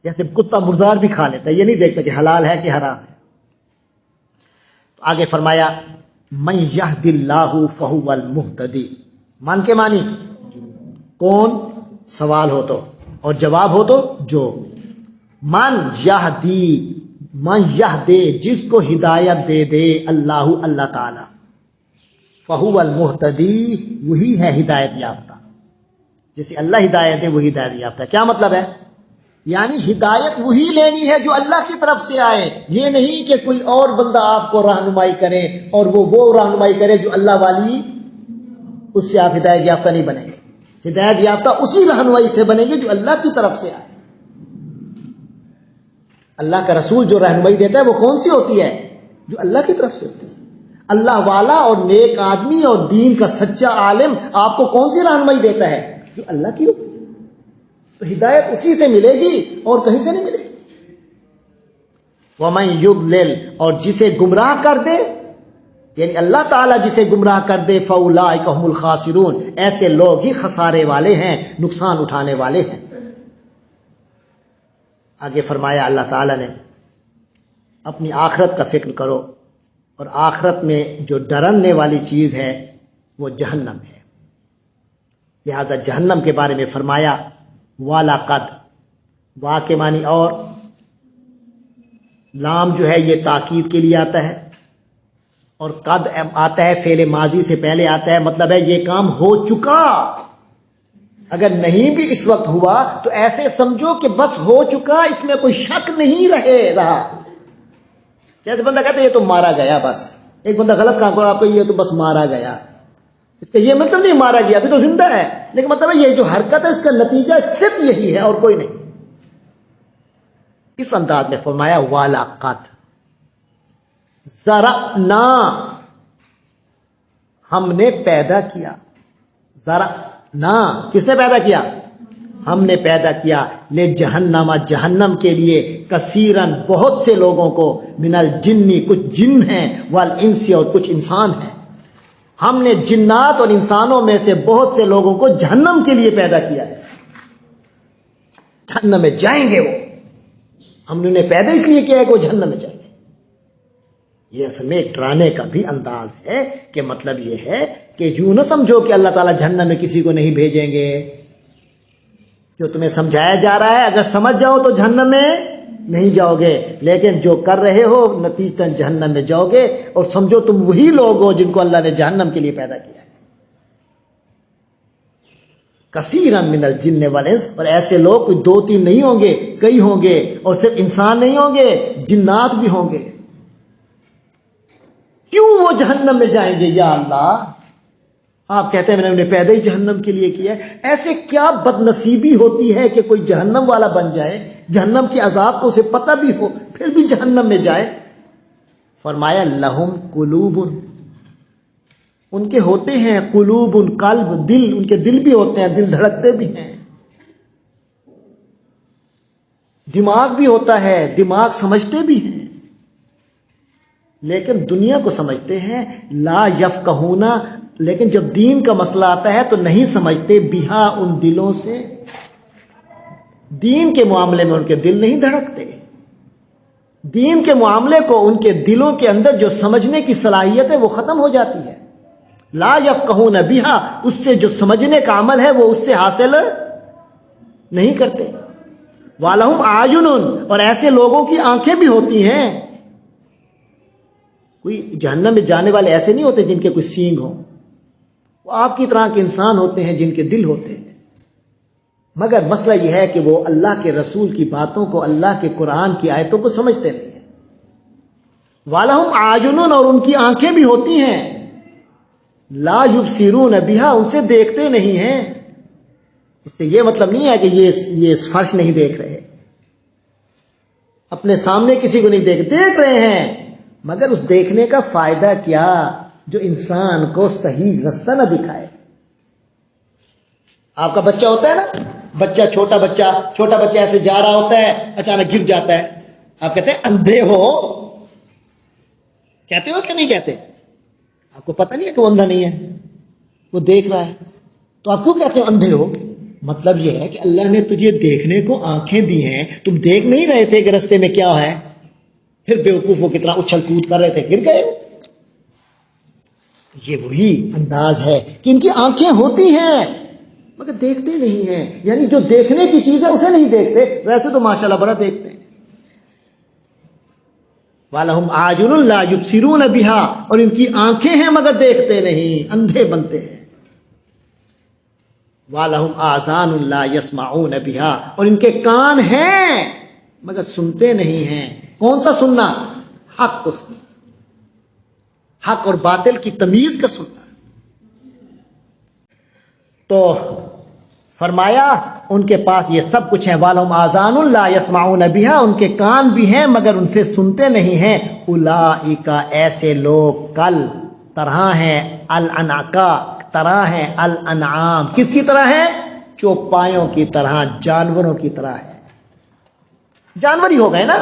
[SPEAKER 1] جیسے کتا مردار بھی کھا لیتا ہے، یہ نہیں دیکھتا کہ حلال ہے کہ حرام ہے. آگے فرمایا من یہد اللہ فہو المہتدی، من کے معنی کون، سوال ہو تو اور جواب ہو تو جو. من یہدے جس کو ہدایت دے دے اللہ تعالی، فہو المہتدی وہی ہے ہدایت یافتہ. جسے اللہ ہدایت دے وہی ہدایت یافتہ. کیا مطلب ہے؟ یعنی ہدایت وہی لینی ہے جو اللہ کی طرف سے آئے، یہ نہیں کہ کوئی اور بندہ آپ کو رہنمائی کرے اور وہ رہنمائی کرے جو اللہ والی، اس سے آپ ہدایت یافتہ نہیں بنیں گے. ہدایت یافتہ اسی رہنمائی سے بنیں گے جو اللہ کی طرف سے آئے. اللہ کا رسول جو رہنمائی دیتا ہے وہ کون سی ہوتی ہے؟ جو اللہ کی طرف سے ہوتی ہے. اللہ والا اور نیک آدمی اور دین کا سچا عالم آپ کو کون سی رہنمائی دیتا ہے؟ جو اللہ کی ہوتی ہے. تو ہدایت اسی سے ملے گی اور کہیں سے نہیں ملے گی. وَمَن يُضْلِلْ، اور جسے گمراہ کر دے، یعنی اللہ تعالیٰ جسے گمراہ کر دے فَأُولَٰئِكَ هُمُ الْخَاسِرُونَ، ایسے لوگ ہی خسارے والے ہیں، نقصان اٹھانے والے ہیں۔ آگے فرمایا اللہ تعالیٰ نے اپنی آخرت کا فکر کرو، اور آخرت میں جو ڈرنے والی چیز ہے وہ جہنم ہے، لہذا جہنم کے بارے میں فرمایا وَلَقَدْ، وا کے معنی اور، لام جو ہے یہ تاکید کے لیے آتا ہے، اور قد آتا ہے فعل ماضی سے پہلے آتا ہے، مطلب ہے یہ کام ہو چکا، اگر نہیں بھی اس وقت ہوا تو ایسے سمجھو کہ بس ہو چکا، اس میں کوئی شک نہیں رہا۔ جیسے بندہ کہتا ہے یہ تو مارا گیا، بس ایک بندہ غلط کام کرو آپ کو یہ تو بس مارا گیا، اس کا یہ مطلب نہیں مارا گیا، ابھی تو زندہ ہے، لیکن مطلب ہے یہ جو حرکت ہے اس کا نتیجہ صرف یہی ہے اور کوئی نہیں۔ اس انداز میں فرمایا وَلَقَدْ ذَرَأْنَا، ہم نے پیدا کیا، ذَرَأْنَا کس نے پیدا کیا؟ ہم نے پیدا کیا، لِجَہَنَّمَ جہنم کے لیے، کثیراً بہت سے لوگوں کو، من الجن کچھ جن ہیں، والانس اور کچھ انسان ہیں، ہم نے جنات اور انسانوں میں سے بہت سے لوگوں کو جہنم کے لیے پیدا کیا ہے، جہنم میں جائیں گے وہ، ہم نے انہیں پیدا اس لیے کیا ہے کہ وہ جہنم میں جائیں گے۔ یہ اصل میں ایک ڈرانے کا بھی انداز ہے کہ مطلب یہ ہے کہ یوں نہ سمجھو کہ اللہ تعالیٰ جہنم میں کسی کو نہیں بھیجیں گے، جو تمہیں سمجھایا جا رہا ہے اگر سمجھ جاؤ تو جہنم میں نہیں جاؤ گے، لیکن جو کر رہے ہو نتیجتاً جہنم میں جاؤ گے، اور سمجھو تم وہی لوگ ہو جن کو اللہ نے جہنم کے لیے پیدا کیا ہے۔ کثیراً من الجن والانس، اور ایسے لوگ کوئی دو تین نہیں ہوں گے، کئی ہوں گے، اور صرف انسان نہیں ہوں گے، جنات بھی ہوں گے۔ کیوں وہ جہنم میں جائیں گے یا اللہ؟ آپ کہتے ہیں میں نے انہیں پیدا ہی جہنم کے لیے کیا ہے، ایسے کیا بد نصیبی ہوتی ہے کہ کوئی جہنم والا بن جائے، جہنم کے عذاب کو اسے پتہ بھی ہو پھر بھی جہنم میں جائے؟ فرمایا لہم قلوب، ان کے ہوتے ہیں قلوب، قلب دل، ان کے دل بھی ہوتے ہیں، دل دھڑکتے بھی ہیں، دماغ بھی ہوتا ہے، دماغ سمجھتے بھی ہیں، لیکن دنیا کو سمجھتے ہیں، لا یفقہون، لیکن جب دین کا مسئلہ آتا ہے تو نہیں سمجھتے، بہا ان دلوں سے، دین کے معاملے میں ان کے دل نہیں دھڑکتے، دین کے معاملے کو ان کے دلوں کے اندر جو سمجھنے کی صلاحیت ہے وہ ختم ہو جاتی ہے، لا یفقہون بہا، اس سے جو سمجھنے کا عمل ہے وہ اس سے حاصل نہیں کرتے۔ وَلَهُمْ أَعْيُنٌ، اور ایسے لوگوں کی آنکھیں بھی ہوتی ہیں، کوئی جہنم میں جانے والے ایسے نہیں ہوتے جن کے کوئی سینگ ہو، وہ آپ کی طرح کے انسان ہوتے ہیں جن کے دل ہوتے ہیں، مگر مسئلہ یہ ہے کہ وہ اللہ کے رسول کی باتوں کو، اللہ کے قرآن کی آیتوں کو سمجھتے نہیں ہیں۔ وَلَهُمْ أَعْيُنٌ، اور ان کی آنکھیں بھی ہوتی ہیں، لا یبصرون بہا، ان سے دیکھتے نہیں ہیں۔ اس سے یہ مطلب نہیں ہے کہ یہ فرش نہیں دیکھ رہے، اپنے سامنے کسی کو نہیں دیکھ رہے ہیں، مگر اس دیکھنے کا فائدہ کیا جو انسان کو صحیح رستہ نہ دکھائے۔ آپ کا بچہ ہوتا ہے نا، چھوٹا بچہ ایسے جا رہا ہوتا ہے، اچانک گر جاتا ہے، آپ کہتے ہیں اندھے ہو، کہتے ہو کہ نہیں کہتے؟ آپ کو پتہ نہیں ہے کہ وہ اندھا نہیں ہے، وہ دیکھ رہا ہے، تو آپ کیوں کہتے ہو اندھے ہو؟ مطلب یہ ہے کہ اللہ نے تجھے دیکھنے کو آنکھیں دی ہیں، تم دیکھ نہیں رہے تھے کہ رستے میں کیا ہے، پھر بیوقوفوں کی طرح اچھل کود کر رہے تھے، گر گئے۔ یہ وہی انداز ہے کہ ان کی آنکھیں ہوتی ہیں مگر دیکھتے نہیں ہیں، یعنی جو دیکھنے کی چیز ہے اسے نہیں دیکھتے، ویسے تو ماشاءاللہ بڑا دیکھتے ہیں۔ وَلَهُمْ أَعْيُنٌ لَا يُبْصِرُونَ بِهَا، اور ان کی آنکھیں ہیں مگر دیکھتے نہیں، اندھے بنتے ہیں۔ وَلَهُمْ آذَانٌ لَا يَسْمَعُونَ بِهَا، اور ان کے کان ہیں مگر سنتے نہیں ہیں۔ کون سا سننا؟ حق کو سننا، حق اور باطل کی تمیز کا سننا۔ تو فرمایا ان کے پاس یہ سب کچھ ہے، وَلَهُمْ آذَانٌ لَا يَسْمَعُونَ بِهَا، ان کے کان بھی ہیں مگر ان سے سنتے نہیں ہیں۔ اولئک، ایسے لوگ، کل طرح ہیں، الانعکا طرح ہیں، الانعام کس کی طرح ہے؟ چوپایوں کی طرح، جانوروں کی طرح ہے۔ جانور ہی ہو گئے نا،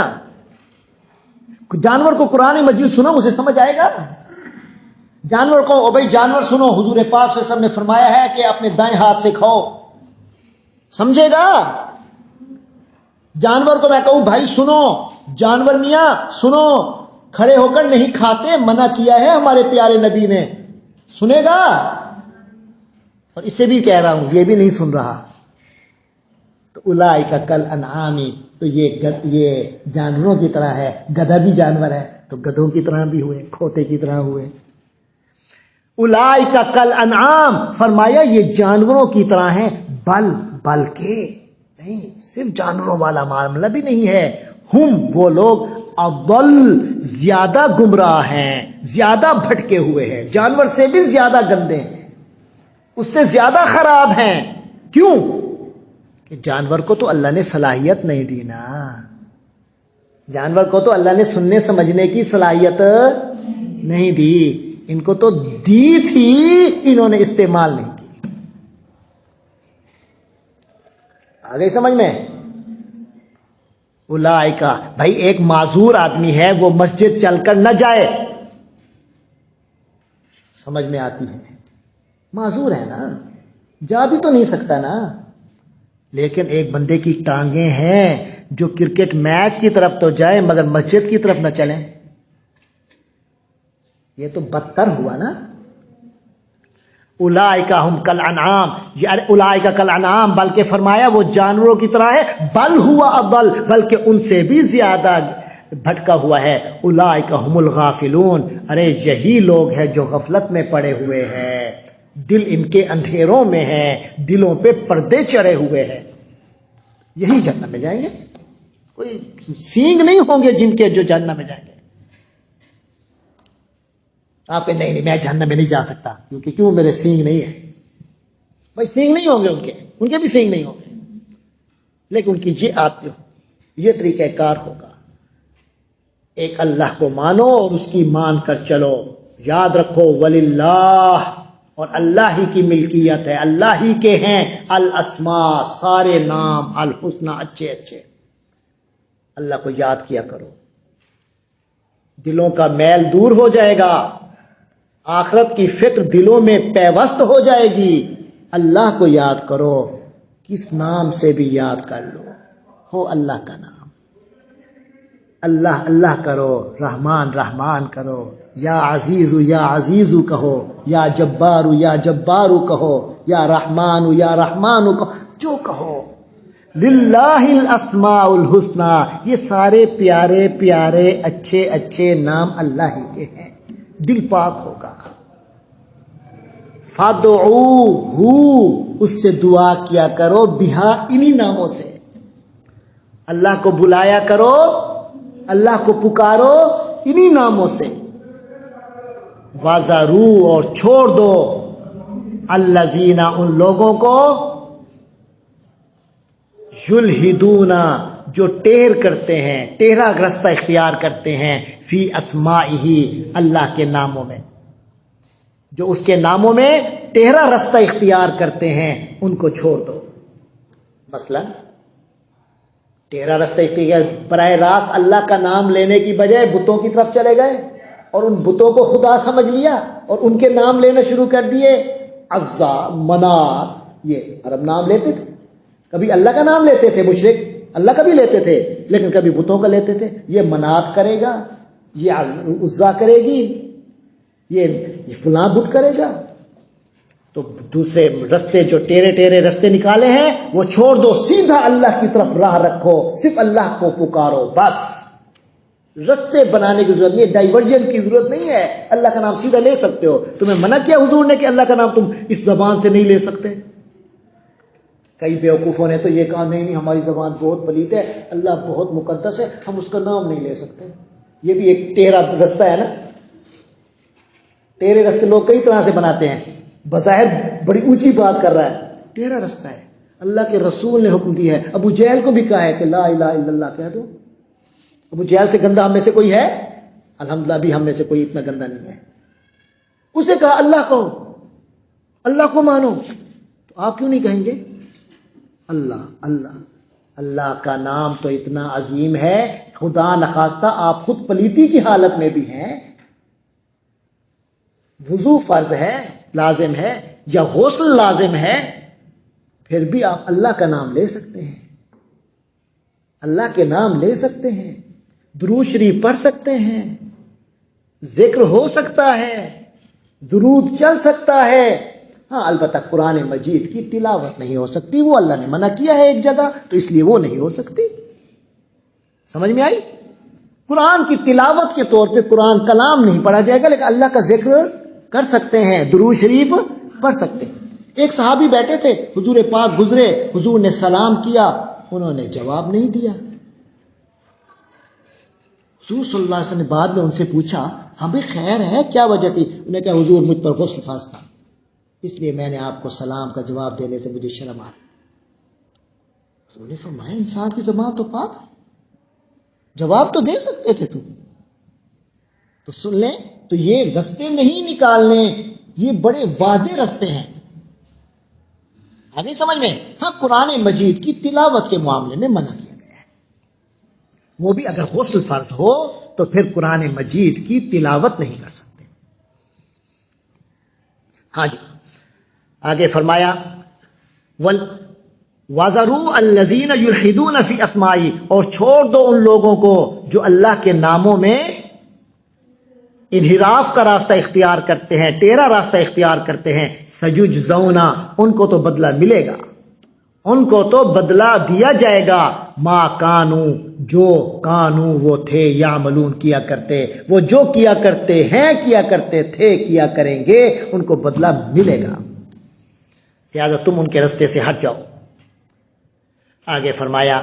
[SPEAKER 1] جانور کو قرآن مجید سنا اسے سمجھ آئے گا؟ جانور کو او بھائی جانور سنو، حضور پاک صلی اللہ علیہ وسلم نے فرمایا ہے کہ اپنے دائیں ہاتھ سے کھاؤ، سمجھے گا؟ جانور کو میں کہوں بھائی سنو، جانور میاں سنو، کھڑے ہو کر نہیں کھاتے، منع کیا ہے ہمارے پیارے نبی نے، سنے گا؟ اور اسے بھی کہہ رہا ہوں، یہ بھی نہیں سن رہا، تو اولئک کالانعام، تو یہ جانوروں کی طرح ہے، گدھا بھی جانور ہے تو گدھوں کی طرح بھی ہوئے، کھوتے کی طرح ہوئے۔ اولئک کالانعام، فرمایا یہ جانوروں کی طرح ہیں، بلکہ نہیں، صرف جانوروں والا معاملہ بھی نہیں ہے، ہم وہ لوگ اضل، زیادہ گمراہ ہیں، زیادہ بھٹکے ہوئے ہیں، جانور سے بھی زیادہ گندے ہیں، اس سے زیادہ خراب ہیں۔ کیوں؟ کہ جانور کو تو اللہ نے صلاحیت نہیں دی نا، جانور کو تو اللہ نے سننے سمجھنے کی صلاحیت نہیں دی، ان کو تو دی تھی، انہوں نے استعمال نہیں کی۔ آگے سمجھ میں؟ اولئکا، بھائی ایک معذور آدمی ہے، وہ مسجد چل کر نہ جائے، سمجھ میں آتی ہے، معذور ہے نا، جا بھی تو نہیں سکتا نا، لیکن ایک بندے کی ٹانگیں ہیں جو کرکٹ میچ کی طرف تو جائے مگر مسجد کی طرف نہ چلیں، یہ تو بدتر ہوا نا۔ اولئک ہم کالانعام، اولئک کالانعام، بلکہ فرمایا وہ جانوروں کی طرح ہے، بل ہوا اضل، بلکہ ان سے بھی زیادہ بھٹکا ہوا ہے، اولئک ہم الغافلون، ارے یہی لوگ ہیں جو غفلت میں پڑے ہوئے ہیں، دل ان کے اندھیروں میں ہے، دلوں پہ پردے چڑھے ہوئے ہیں، یہی جہنم میں جائیں گے، کوئی سینگ نہیں ہوں گے جن کے جو جہنم میں جائیں گے۔ آپ نہیں نہیں میں جہنم میں نہیں جا سکتا، کیوں میرے سینگ نہیں ہے، بھائی سینگ نہیں ہوں گے ان کے بھی سینگ نہیں ہوں گے، لیکن ان کی یہ طریقہ کار ہوگا، ایک اللہ کو مانو اور اس کی مان کر چلو، یاد رکھو وللہ، اور اللہ ہی کی ملکیت ہے، اللہ ہی کے ہیں الاسماء، سارے نام، الحسنى، اچھے اچھے، اللہ کو یاد کیا کرو، دلوں کا میل دور ہو جائے گا، آخرت کی فکر دلوں میں پیوست ہو جائے گی، اللہ کو یاد کرو، کس نام سے بھی یاد کر لو، ہو اللہ کا نام، اللہ اللہ کرو، رحمان رحمان کرو، یا عزیزو کہو، یا جبارو کہو، یا رحمانو کہو، جو کہو، للہ الاسماء الحسنى، یہ سارے پیارے پیارے اچھے اچھے نام اللہ ہی کے ہیں، دل پاک ہوگا، فادعوہ، اس سے دعا کیا کرو، بہا، انہی ناموں سے، اللہ کو بلایا کرو، اللہ کو پکارو انہی ناموں سے، وَذَرُوا، اور چھوڑ دو، الَّذِينَ، ان لوگوں کو، یلحدون، جو ٹیر کرتے ہیں، ٹیڑھا رستہ اختیار کرتے ہیں، فی اسمائہ، اللہ کے ناموں میں، جو اس کے ناموں میں ٹیڑھا رستہ اختیار کرتے ہیں، ان کو چھوڑ دو۔ مثلا ٹیڑھا رستہ اختیار، براہ راست اللہ کا نام لینے کی بجائے بتوں کی طرف چلے گئے اور ان بتوں کو خدا سمجھ لیا اور ان کے نام لینا شروع کر دیے، عزا، منات، یہ عرب نام لیتے تھے، کبھی اللہ کا نام لیتے تھے مشرک، اللہ کا بھی لیتے تھے لیکن کبھی بتوں کا لیتے تھے، یہ منات کرے گا، یہ عزا کرے گی، یہ فلاں بت کرے گا، تو دوسرے رستے جو ٹیڑے ٹیڑے رستے نکالے ہیں وہ چھوڑ دو، سیدھا اللہ کی طرف راہ رکھو، صرف اللہ کو پکارو، بس رستے بنانے کی ضرورت نہیں ہے، ڈائیورجن کی ضرورت نہیں ہے، اللہ کا نام سیدھا لے سکتے ہو، تمہیں منع کیا حضور نے کہ اللہ کا نام تم اس زبان سے نہیں لے سکتے؟ کئی بیوقوفوں نے تو یہ کہا نہیں ہماری زبان بہت پلیت ہے، اللہ بہت مقدس ہے، ہم اس کا نام نہیں لے سکتے، یہ بھی ایک ٹیڑھا رستہ ہے نا، ٹیڑھے رستے لوگ کئی طرح سے بناتے ہیں، بظاہر بڑی اونچی بات کر رہا ہے، ٹیڑھا رستہ ہے، اللہ کے رسول نے حکم دیا ہے، ابو جہل کو بھی کہا ہے کہ لا الہ الا اللہ کہہ دو، ابو جہل سے گندا ہم میں سے کوئی ہے؟ الحمدللہ بھی ہم میں سے کوئی اتنا گندا نہیں ہے، اسے کہا اللہ کو مانو، تو آپ کیوں نہیں کہیں گے اللہ کا نام تو اتنا عظیم ہے، خدا نخواستہ آپ خود پلیتی کی حالت میں بھی ہیں، وضو فرض ہے، لازم ہے، یا غسل لازم ہے، پھر بھی آپ اللہ کا نام لے سکتے ہیں، اللہ کے نام لے سکتے ہیں، درود شریف پڑھ سکتے ہیں، ذکر ہو سکتا ہے، درود چل سکتا ہے. ہاں البتہ قرآن مجید کی تلاوت نہیں ہو سکتی، وہ اللہ نے منع کیا ہے ایک جگہ، تو اس لیے وہ نہیں ہو سکتی. سمجھ میں آئی؟ قرآن کی تلاوت کے طور پہ قرآن کلام نہیں پڑھا جائے گا، لیکن اللہ کا ذکر کر سکتے ہیں، درود شریف پڑھ سکتے ہیں. ایک صحابی بیٹھے تھے، حضور پاک گزرے، حضور نے سلام کیا، انہوں نے جواب نہیں دیا. حضور صلی اللہ علیہ وسلم نے بعد میں ان سے پوچھا، ہمیں خیر ہے، کیا وجہ تھی؟ انہوں نے کہا حضور مجھ پر غسل فرض تھا، اس لیے میں نے آپ کو سلام کا جواب دینے سے مجھے شرم آ رہی. انہوں نے فرمایا انسان کی زبان تو پاک ہے، جواب تو دے سکتے تھے تم. تو سن لیں، تو یہ رستے نہیں نکالنے، یہ بڑے واضح رستے ہیں. آگے سمجھ میں؟ ہاں قرآن مجید کی تلاوت کے معاملے میں منع کیا گیا ہے، وہ بھی اگر غسل فرض ہو تو پھر قرآن مجید کی تلاوت نہیں کر سکتے. ہاں جی، آگے فرمایا وَذَرُوا الَّذِينَ يُلْحِدُونَ فِي أَسْمَائِهِ، اور چھوڑ دو ان لوگوں کو جو اللہ کے ناموں میں انحراف کا راستہ اختیار کرتے ہیں، ٹیڑھا راستہ اختیار کرتے ہیں. سَيُجْزَوْنَ، ان کو تو بدلہ ملے گا، ان کو تو بدلہ دیا جائے گا. مَا كَانُوا، جو کانو وہ تھے، یعملون کیا کرتے، وہ جو کیا کرتے ہیں، کیا کرتے تھے، کیا کریں گے، ان کو بدلہ ملے گا. لہذا تم ان کے راستے سے ہٹ جاؤ. آگے فرمایا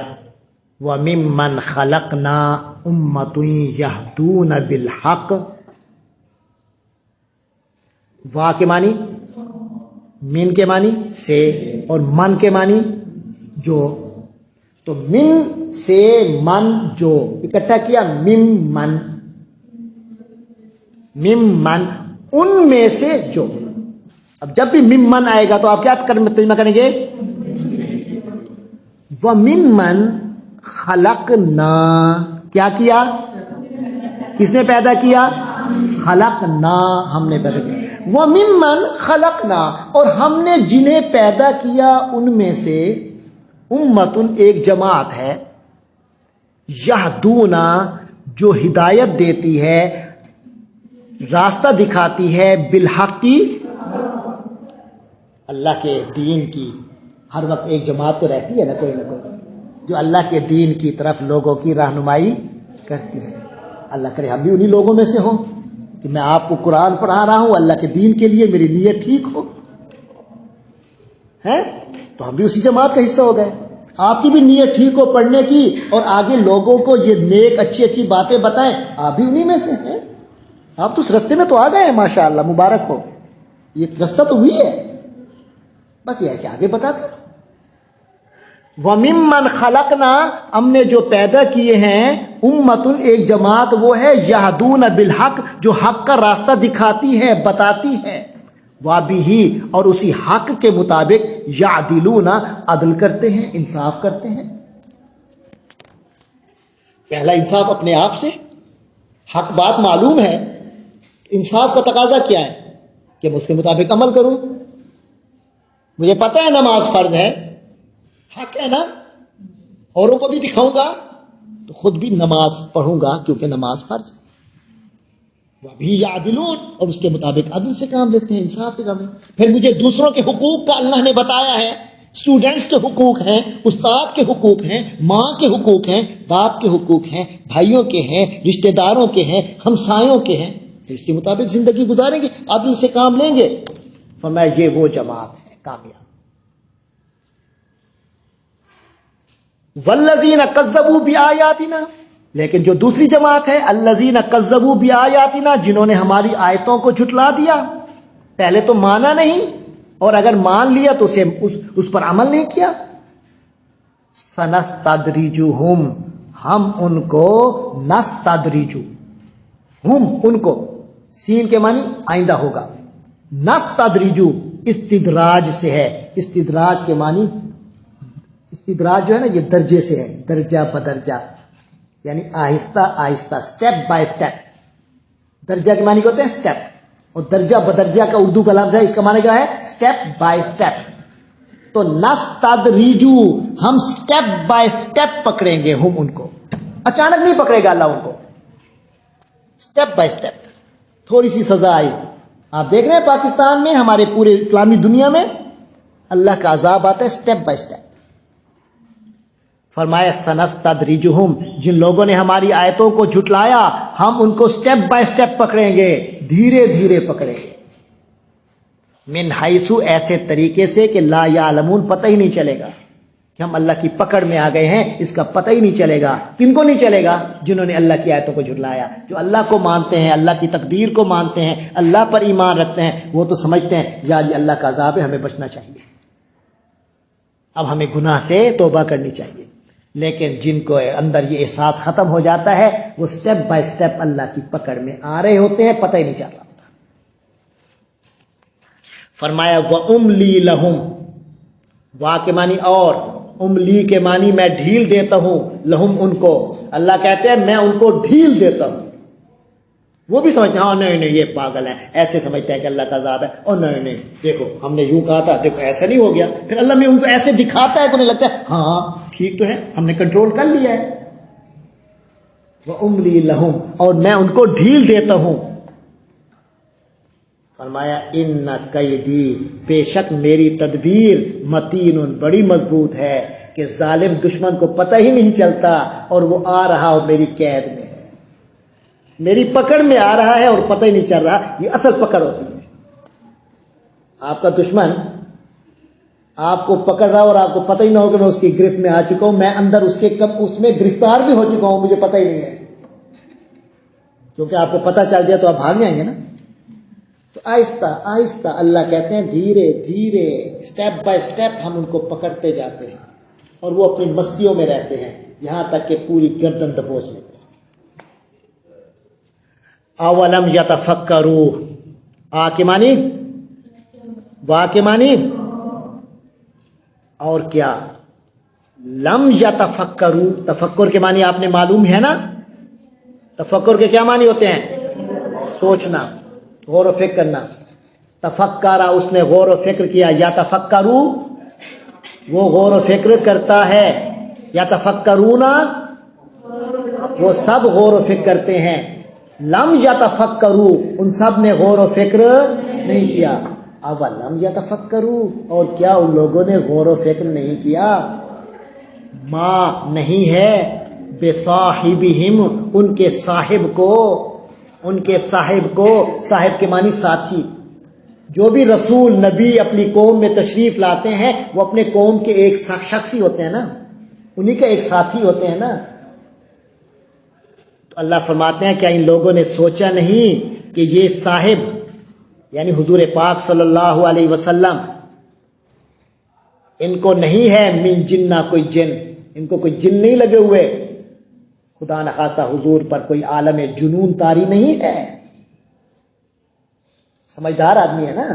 [SPEAKER 1] وَمِمَّنْ خَلَقْنَا أُمَّةٌ يَهْدُونَ بِالْحَقِّ. وا کے معنی، من کے معنی سے، اور من کے معنی جو. تو من سے من جو اکٹھا کیا، ممن، ممن ان میں سے جو. اب جب بھی ممن آئے گا تو آپ کیا ترجمہ کریں گے؟ وَمِمَّنْ خَلَقْنَا، کیا کیا؟ کس نے پیدا کیا؟ خلقنا، ہم نے پیدا کیا. وَمِمَّنْ خَلَقْنَا، اور ہم نے جنہیں پیدا کیا ان میں سے امتن، ایک جماعت ہے، یہدون، جو ہدایت دیتی ہے، راستہ دکھاتی ہے، بالحق کی، اللہ کے دین کی. ہر وقت ایک جماعت تو رہتی ہے نا، کوئی نہ کوئی جو اللہ کے دین کی طرف لوگوں کی رہنمائی کرتی ہے. اللہ کرے ہم بھی انہی لوگوں میں سے ہوں کہ میں آپ کو قرآن پڑھا رہا ہوں اللہ کے دین کے لیے، میری نیت ٹھیک ہو ہے تو ہم بھی اسی جماعت کا حصہ ہو گئے. آپ کی بھی نیت ٹھیک ہو پڑھنے کی، اور آگے لوگوں کو یہ نیک اچھی اچھی باتیں بتائیں، آپ بھی انہی میں سے ہیں. آپ تو اس رستے میں تو آ گئے ہیں، ماشاء اللہ، مبارک ہو. یہ رستہ تو ہوئی ہے، بس یہ ہے کہ آگے بتاتے. وَمِمَّنْ خَلَقْنَا، ہم نے جو پیدا کیے ہیں، امتن، ایک جماعت وہ ہے، یہدون بالحق، جو حق کا راستہ دکھاتی ہے، بتاتی ہے. وَبِهِ، اور اسی حق کے مطابق، یعدلون، عدل کرتے ہیں، انصاف کرتے ہیں. پہلا انصاف اپنے آپ سے، حق بات معلوم ہے، انصاف کا تقاضا کیا ہے کہ میں اس کے مطابق عمل کروں. مجھے پتہ ہے نماز فرض ہے، حق ہے نا، اوروں کو بھی دکھاؤں گا تو خود بھی نماز پڑھوں گا کیونکہ نماز فرض ہے. وہ بھی یعدلون، اور اس کے مطابق عدل سے کام لیتے ہیں، انصاف سے کام لیتے ہیں. پھر مجھے دوسروں کے حقوق کا اللہ نے بتایا ہے، اسٹوڈنٹس کے حقوق ہیں، استاد کے حقوق ہیں، ماں کے حقوق ہیں، باپ کے حقوق ہیں، بھائیوں کے ہیں، رشتہ داروں کے ہیں، ہمسایوں کے ہیں. اس کے مطابق زندگی گزاریں گے، عدل سے کام لیں گے. فرمایا یہ وہ جماعت ہے کامیاب. والذین کذبوا بآیاتنا، لیکن جو دوسری جماعت ہے، الذین کذبوا بآیاتنا، جنہوں نے ہماری آیتوں کو جھٹلا دیا. پہلے تو مانا نہیں، اور اگر مان لیا تو اس پر عمل نہیں کیا. سنستدرجہم، ہم ان کو، نستدرج، ہم ان کو، سین کے معنی آئندہ ہوگا، نستدرج استدراج سے ہے. استدراج کے معنی، استدراج جو ہے نا یہ درجے سے ہے، درجہ بدرجہ، یعنی آہستہ آہستہ، سٹیپ بائی سٹیپ. درجہ کے معنی ہوتے ہیں سٹیپ. اور درجہ بدرجہ کا اردو کا لفظ ہے، اس کا معنی کیا ہے؟ Step by step. تو نستدریجو، ہم اسٹیپ بائی اسٹیپ پکڑیں گے ہم ان کو، اچانک نہیں پکڑے گا اللہ ان کو، اسٹیپ بائی اسٹیپ. تھوڑی سی سزا آئی. آپ دیکھ رہے ہیں پاکستان میں، ہمارے پورے اسلامی دنیا میں اللہ کا عذاب آتا ہے اسٹیپ بائی اسٹیپ. فرمایا سنستدریجہم، جن لوگوں نے ہماری آیتوں کو جھٹلایا ہم ان کو اسٹیپ بائی اسٹیپ پکڑیں گے، دھیرے دھیرے پکڑیں گے. من حیثو، ایسے طریقے سے کہ لا یعلمون، پتہ ہی نہیں چلے گا کہ ہم اللہ کی پکڑ میں آ گئے ہیں، اس کا پتہ ہی نہیں چلے گا. کن کو نہیں چلے گا؟ جنہوں نے اللہ کی آیتوں کو جھٹلایا. جو اللہ کو مانتے ہیں، اللہ کی تقدیر کو مانتے ہیں، اللہ پر ایمان رکھتے ہیں، وہ تو سمجھتے ہیں یار یہ اللہ کا عذاب ہے، ہمیں بچنا چاہیے، اب ہمیں گناہ سے توبہ کرنی چاہیے. لیکن جن کو اندر یہ احساس ختم ہو جاتا ہے، وہ سٹیپ بائی سٹیپ اللہ کی پکڑ میں آ رہے ہوتے ہیں، پتہ ہی نہیں چل رہا ہوتا. فرمایا وَأُمْلِي لَهُمْ، وا کے معنی اور، املی کے معنی میں ڈھیل دیتا ہوں، لہم ان کو. اللہ کہتے ہیں میں ان کو ڈھیل دیتا ہوں. وہ بھی سمجھتے ہیں ہاں نہیں یہ پاگل ہے، ایسے سمجھتے ہیں کہ اللہ کا عذاب ہے، اور نہیں دیکھو ہم نے یوں کہا تھا، دیکھو ایسا نہیں ہو گیا. پھر اللہ میں ان کو ایسے دکھاتا ہے کہ انہیں لگتا ہے ہاں ٹھیک تو ہے، ہم نے کنٹرول کر لیا ہے. وَأُمْلِي لَهُمْ، اور میں ان کو ڈھیل دیتا ہوں. فرمایا ان قیدی، بے شک میری تدبیر، متین، بڑی مضبوط ہے، کہ ظالم دشمن کو پتہ ہی نہیں چلتا اور وہ آ رہا ہو میری قید میں ہے، میری پکڑ میں آ رہا ہے اور پتہ ہی نہیں چل رہا. یہ اصل پکڑ ہوتی ہے. آپ کا دشمن آپ کو پکڑ رہا اور آپ کو پتہ ہی نہ ہو کہ میں اس کی گرفت میں آ چکا ہوں، میں اندر اس میں گرفتار بھی ہو چکا ہوں، مجھے پتہ ہی نہیں ہے. کیونکہ آپ کو پتہ چل جائے تو آپ بھاگ جائیں گے نا. تو آہستہ آہستہ اللہ کہتے ہیں دھیرے دھیرے سٹیپ بائی سٹیپ ہم ان کو پکڑتے جاتے ہیں، اور وہ اپنی مستیوں میں رہتے ہیں یہاں تک کہ پوری گردن دبوچ لیتے ہیں. اولم یتفکروا، آ کے معنی وا کے معنی اور کیا، لم یتفکروا، تفکر کے معنی آپ نے معلوم ہے نا. تفکر کے کیا معنی ہوتے ہیں؟ سوچنا، غور و فکر کرنا. تفکرا، اس نے غور و فکر کیا. یا تفکروا، وہ غور و فکر کرتا ہے. یا تفکرون، وہ سب غور و فکر کرتے ہیں. لم یتفکروا، ان سب نے غور و فکر نہیں کیا. اولم یتفکروا، اور کیا ان لوگوں نے غور و فکر نہیں کیا. ما، نہیں ہے، بصاحبہم، ان کے صاحب کو، ان کے صاحب کو، صاحب کے معنی ساتھی. جو بھی رسول نبی اپنی قوم میں تشریف لاتے ہیں وہ اپنے قوم کے ایک شخص ہی ہوتے ہیں نا، انہی کا ایک ساتھی ہوتے ہیں نا. تو اللہ فرماتے ہیں کیا ان لوگوں نے سوچا نہیں کہ یہ صاحب یعنی حضور پاک صلی اللہ علیہ وسلم، ان کو نہیں ہے من جنہ، کوئی جن، ان کو کوئی جن نہیں لگے ہوئے، خدا نخواستہ حضور پر کوئی عالم جنون طاری نہیں ہے. سمجھدار آدمی ہے نا،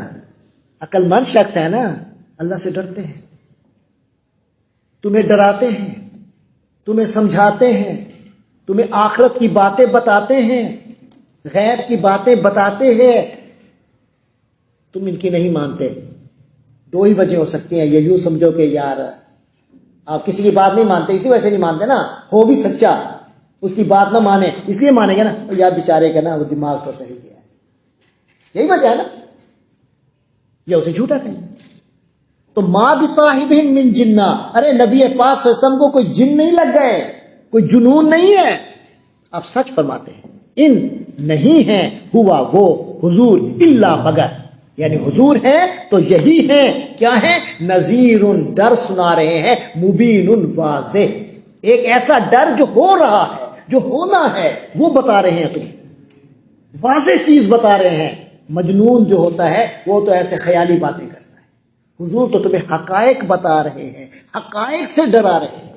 [SPEAKER 1] عقل مند شخص ہے نا، اللہ سے ڈرتے ہیں، تمہیں ڈراتے ہیں، تمہیں سمجھاتے ہیں، تمہیں آخرت کی باتیں بتاتے ہیں، غیب کی باتیں بتاتے ہیں، تم ان کی نہیں مانتے. دو ہی وجہ ہو سکتی ہیں، یہ یوں سمجھو کہ یار آپ کسی کی بات نہیں مانتے، اسی وجہ سے نہیں مانتے نا، ہو بھی سچا، اس کی بات نہ مانے اس لیے مانیں گے نا یار بیچارے کا نا وہ دماغ تو صحیح گیا ہے، یہی وجہ ہے نا، یا اسے جھوٹا کہیں. تو ما بصاحبہم من جنہ، ارے نبی پاک صلی اللہ علیہ وسلم کو کوئی جن نہیں لگ گئے، کوئی جنون نہیں ہے. آپ سچ فرماتے ہیں، ان نہیں ہے ہوا وہ حضور الا مگر، یعنی حضور ہیں تو یہی ہیں، کیا ہیں؟ نذیر، ڈر سنا رہے ہیں، مبین، واضح، ایک ایسا ڈر جو ہو رہا ہے، جو ہونا ہے وہ بتا رہے ہیں، تمہیں واضح چیز بتا رہے ہیں. مجنون جو ہوتا ہے وہ تو ایسے خیالی باتیں کرتا ہے، حضور تو تمہیں حقائق بتا رہے ہیں، حقائق سے ڈرا رہے ہیں.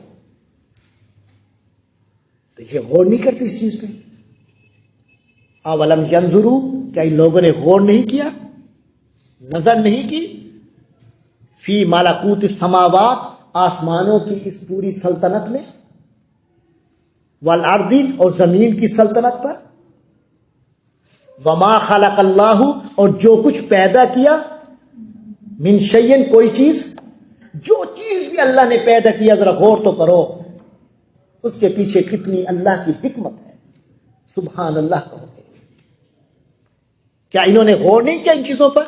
[SPEAKER 1] تو یہ غور نہیں کرتے اس چیز پہ. اولم ینظروا، کیا ان لوگوں نے غور نہیں کیا، نظر نہیں کی، فی ملکوت السماوات، آسمانوں کی اس پوری سلطنت میں، والارض، اور زمین کی سلطنت پر، وما خلق اللہ، اور جو کچھ پیدا کیا، من شیئن کوئی چیز، جو چیز بھی اللہ نے پیدا کیا ذرا غور تو کرو اس کے پیچھے کتنی اللہ کی حکمت ہے، سبحان اللہ کہو گے۔ کیا انہوں نے غور نہیں کیا ان چیزوں پر؟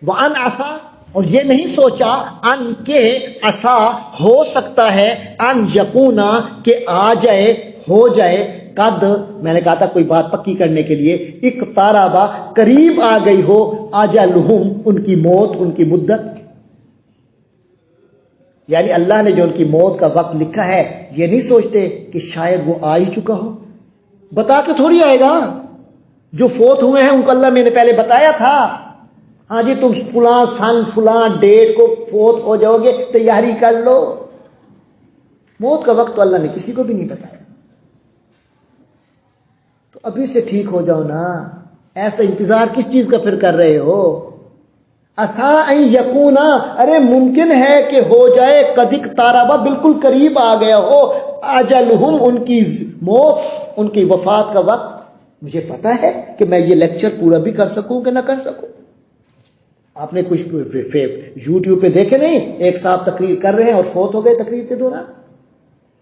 [SPEAKER 1] وَأَنْ عَسَىٰ، اور یہ نہیں سوچا ان کے عسا ہو سکتا ہے، ان یکونا کہ آ جائے، ہو جائے، قد میں نے کہا تھا کوئی بات پکی کرنے کے لیے، اقتربا قریب آ گئی ہو، اجلہم ان کی موت، ان کی مدت، یعنی اللہ نے جو ان کی موت کا وقت لکھا ہے یہ نہیں سوچتے کہ شاید وہ آ ہی چکا ہو، بتا کے تھوڑی آئے گا۔ جو فوت ہوئے ہیں ان کو اللہ میں نے پہلے بتایا تھا، ہاں جی تم فلاں سن فلاں ڈیٹ کو فوت ہو جاؤ گے، تیاری کر لو۔ موت کا وقت تو اللہ نے کسی کو بھی نہیں بتایا، تو ابھی سے ٹھیک ہو جاؤ نا، ایسا انتظار کس چیز کا پھر کر رہے ہو؟ عسیٰ ان یکونا، ارے ممکن ہے کہ ہو جائے، قد اقتربا بالکل قریب آ گیا ہو، اجلہم ان کی موت، ان کی وفات کا وقت۔ مجھے پتا ہے کہ میں یہ لیکچر پورا بھی کر سکوں کہ نہ کر سکوں۔ آپ نے کچھ یوٹیوب پہ دیکھے نہیں، ایک صاحب تقریر کر رہے ہیں اور فوت ہو گئے تقریر کے دوران،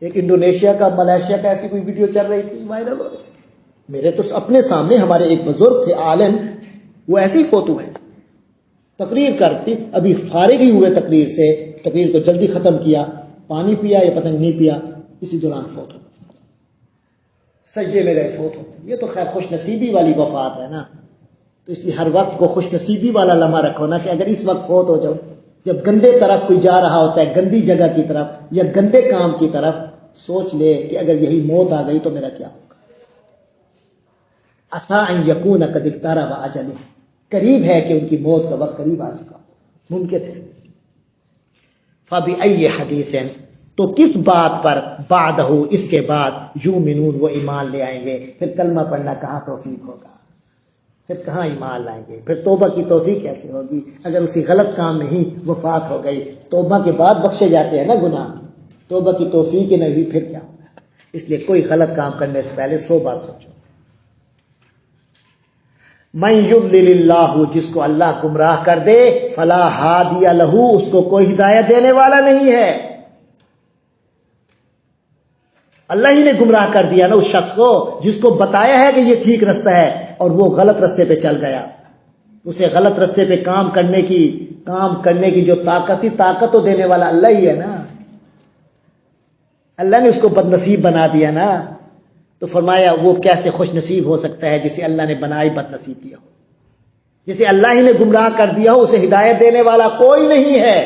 [SPEAKER 1] ایک انڈونیشیا کا ملائیشیا کا ایسی کوئی ویڈیو چل رہی تھی، وائرل ہو رہی تھی۔ میرے تو اپنے سامنے ہمارے ایک بزرگ تھے عالم، وہ ایسے ہی فوت ہوئے، تقریر کرتی، ابھی فارغ ہی ہوئے تقریر سے، تقریر کو جلدی ختم کیا، پانی پیا یا پتہ نہیں پیا، اسی دوران فوت ہو گئے، سجدے میں گئے فوت ہو گئے۔ یہ تو خیر خوش نصیبی والی وفات ہے نا، تو اس لیے ہر وقت کو خوش نصیبی والا لمحہ رکھو نا، کہ اگر اس وقت فوت ہو جاؤ، جب گندے طرف کوئی جا رہا ہوتا ہے، گندی جگہ کی طرف یا گندے کام کی طرف، سوچ لے کہ اگر یہی موت آ گئی تو میرا کیا ہوگا۔ عسیٰ ان یکون قد اقترب اجلہم، قریب ہے کہ ان کی موت کا وقت قریب آ چکا، ممکن ہے۔ فَبِأَيِّ حَدِيثٍ، تو کس بات پر، بعدہ اس کے بعد، یؤمنون وہ ایمان لے آئیں گے، پھر کلمہ پڑھنا کہاں توفیق ہوگا، پھر کہاں ایمان لائیں گے، پھر توبہ کی توفیق کیسے ہوگی اگر اسی غلط کام میں ہی وفات ہو گئی۔ توبہ کے بعد بخشے جاتے ہیں نا گناہ، توبہ کی توفیق ہی نہیں ہوئی پھر کیا ہوگا۔ اس لیے کوئی غلط کام کرنے سے پہلے 100 بار سوچو۔ من یضلل اللہ، جس کو اللہ گمراہ کر دے، فلا ہادی لہ، اس کو کوئی ہدایت دینے والا نہیں ہے۔ اللہ ہی نے گمراہ کر دیا نا اس شخص کو جس کو بتایا ہے کہ یہ ٹھیک رستہ ہے اور وہ غلط رستے پہ چل گیا۔ اسے غلط رستے پہ کام کرنے کی جو طاقت تھی، طاقت تو دینے والا اللہ ہی ہے نا، اللہ نے اس کو بد نصیب بنا دیا نا، تو فرمایا وہ کیسے خوش نصیب ہو سکتا ہے جسے اللہ نے بنائی بد نصیب کیا ہو، جسے اللہ ہی نے گمراہ کر دیا ہو، اسے ہدایت دینے والا کوئی نہیں ہے۔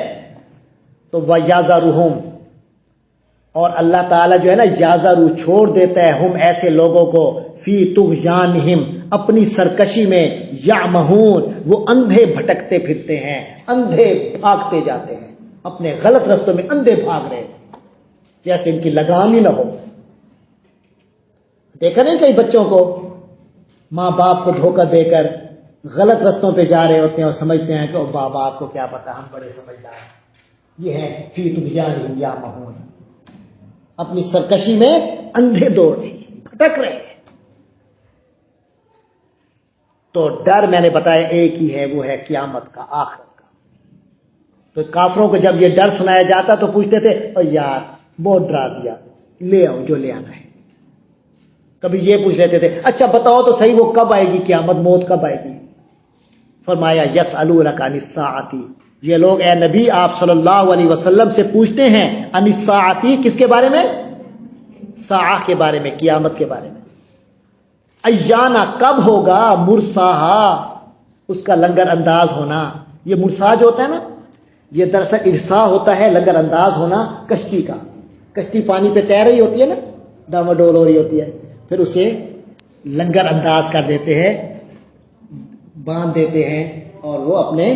[SPEAKER 1] تو وَيَذَرُهُمْ، اور اللہ تعالیٰ جو ہے نا، یازرو چھوڑ دیتا ہے، ہم ایسے لوگوں کو، فی طغیانہم اپنی سرکشی میں، یعمہون وہ اندھے بھٹکتے پھرتے ہیں، اندھے بھاگتے جاتے ہیں، اپنے غلط رستوں میں اندھے بھاگ رہے ہیں، جیسے ان کی لگام ہی نہ ہو۔ دیکھا نہیں کئی بچوں کو ماں باپ کو دھوکہ دے کر غلط رستوں پہ جا رہے ہوتے ہیں اور سمجھتے ہیں کہ او ماں باپ کو کیا پتا، ہم بڑے سمجھدار ہیں۔ یہ ہے فی طغیانہم یعمہون، اپنی سرکشی میں اندھے دوڑ رہے ہیں، بھٹک رہے ہیں۔ تو ڈر میں نے بتایا ایک ہی ہے، وہ ہے قیامت کا، آخرت کا۔ تو کافروں کو جب یہ ڈر سنایا جاتا تو پوچھتے تھے، او یار بہت ڈرا دیا، لے آؤ جو لے آنا ہے۔ کبھی یہ پوچھ لیتے تھے، اچھا بتاؤ تو صحیح وہ کب آئے گی قیامت، موت کب آئے گی؟ فرمایا یسألونک عن الساعۃ، یہ لوگ اے نبی آپ صلی اللہ علیہ وسلم سے پوچھتے ہیں، عن الساعۃ، کس کے بارے میں؟ ساعہ کے بارے میں، قیامت کے بارے میں۔ ایانا کب ہوگا، مرساہا اس کا لنگر انداز ہونا۔ یہ مرسا جو ہوتا ہے نا، یہ دراصل ارسا ہوتا ہے لنگر انداز ہونا کشتی کا۔ کشتی پانی پہ تیر رہی ہوتی ہے نا، ڈاما ڈول ہو رہی ہوتی ہے، پھر اسے لنگر انداز کر دیتے ہیں، باندھ دیتے ہیں، اور وہ اپنے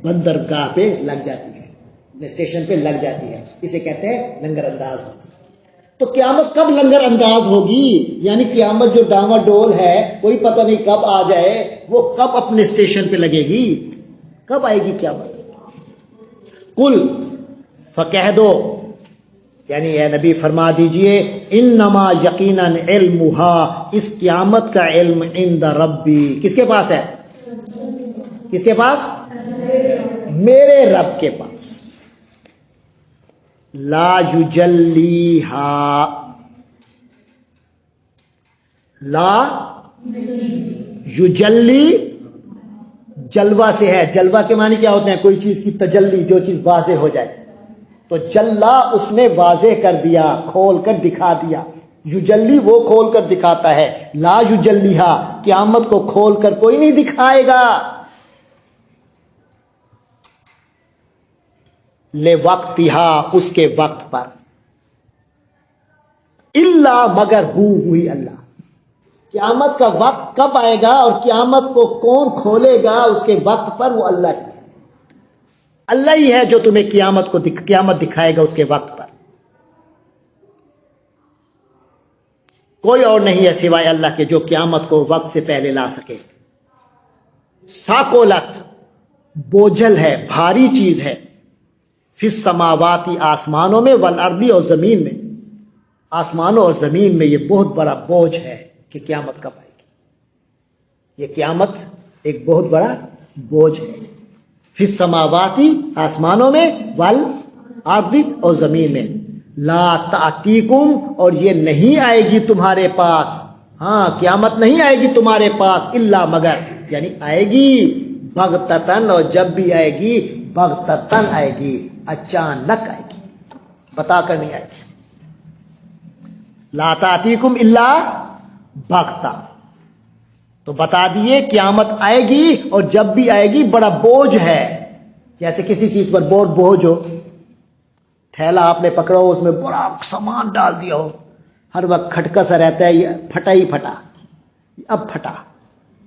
[SPEAKER 1] بندرگاہ پہ لگ جاتی ہے، اپنے اسٹیشن پہ لگ جاتی ہے، اسے کہتے ہیں لنگر انداز ہوتی ہے۔ تو قیامت کب لنگر انداز ہوگی؟ یعنی قیامت جو ڈاما ڈول ہے، کوئی پتہ نہیں کب آ جائے، وہ کب اپنے اسٹیشن پہ لگے گی، کب آئے گی قیامت؟ قل، فکہہ دو، یعنی اے نبی فرما دیجئے انما یقیناً علمھا، اس قیامت کا علم عند ربی، کس کے پاس ہے؟ کس کے پاس؟ میرے رب کے پاس۔ لا یجلیھا، لا یجلی جلوہ سے ہے، جلوہ کے معنی کیا ہوتے ہیں؟ کوئی چیز کی تجلی، جو چیز واضح ہو جائے، تو جلا اس نے واضح کر دیا، کھول کر دکھا دیا۔ یجلی وہ کھول کر دکھاتا ہے، لا یجلیھا قیامت کو کھول کر کوئی نہیں دکھائے گا، لوقتھا اس کے وقت پر، الا مگر ہوئی اللہ۔ قیامت کا وقت کب آئے گا اور قیامت کو کون کھولے گا اس کے وقت پر؟ وہ اللہ ہی ہے۔ اللہ ہی ہے جو تمہیں قیامت دکھائے گا اس کے وقت پر، کوئی اور نہیں ہے سوائے اللہ کے جو قیامت کو وقت سے پہلے لا سکے۔ ثاقلت بوجھل ہے، بھاری چیز ہے، فی السماوات آسمانوں میں، والارض اور زمین میں، آسمانوں اور زمین میں یہ بہت بڑا بوجھ ہے کہ قیامت کب آئے گی۔ یہ قیامت ایک بہت بڑا بوجھ ہے، فی السماوات آسمانوں میں، والارض اور زمین میں، لا تأتیکم اور یہ نہیں آئے گی تمہارے پاس، ہاں قیامت نہیں آئے گی تمہارے پاس، الا مگر، یعنی آئے گی بغتتن، اور جب بھی آئے گی بغتتن آئے گی، اچانک آئے گی، بتا کر نہیں آئے گی۔ لا تأتیکم الا بغتہ، تو بتا دیے قیامت آئے گی، اور جب بھی آئے گی بڑا بوجھ ہے، جیسے کسی چیز پر بہت بوجھ ہو، تھیلا آپ نے پکڑا ہو، اس میں بڑا سامان ڈال دیا ہو، ہر وقت کھٹکا سا رہتا ہے، یہ پھٹا ہی پھٹا، اب پھٹا۔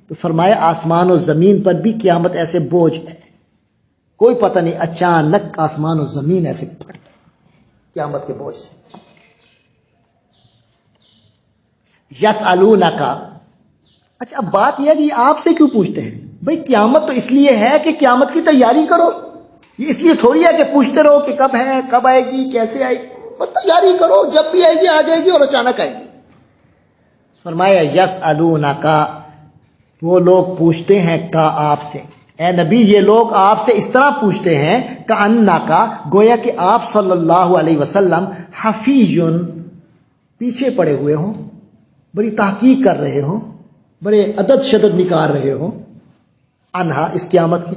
[SPEAKER 1] تو فرمایا آسمان و زمین پر بھی قیامت ایسے بوجھ ہے، کوئی پتہ نہیں، اچانک آسمان و زمین ایسے پھٹ قیامت کے بوجھ سے۔ یسألونک، اچھا اب بات یہ ہے کہ آپ سے کیوں پوچھتے ہیں؟ بھئی قیامت تو اس لیے ہے کہ قیامت کی تیاری کرو، یہ اس لیے تھوڑی ہے کہ پوچھتے رہو کہ کب ہے، کب آئے گی، کیسے آئے گی، بس تیاری کرو، جب بھی آئے گی آ جائے گی اور اچانک آئے گی۔ فرمایا یسألونک، وہ لوگ پوچھتے ہیں کا آپ سے، اے نبی یہ لوگ آپ سے اس طرح پوچھتے ہیں کأنک، گویا کہ آپ صلی اللہ علیہ وسلم حفیظ، پیچھے پڑے ہوئے ہوں، بڑی تحقیق کر رہے ہوں، بڑے عدد شدد نکال رہے ہوں، انہا اس قیامت کی۔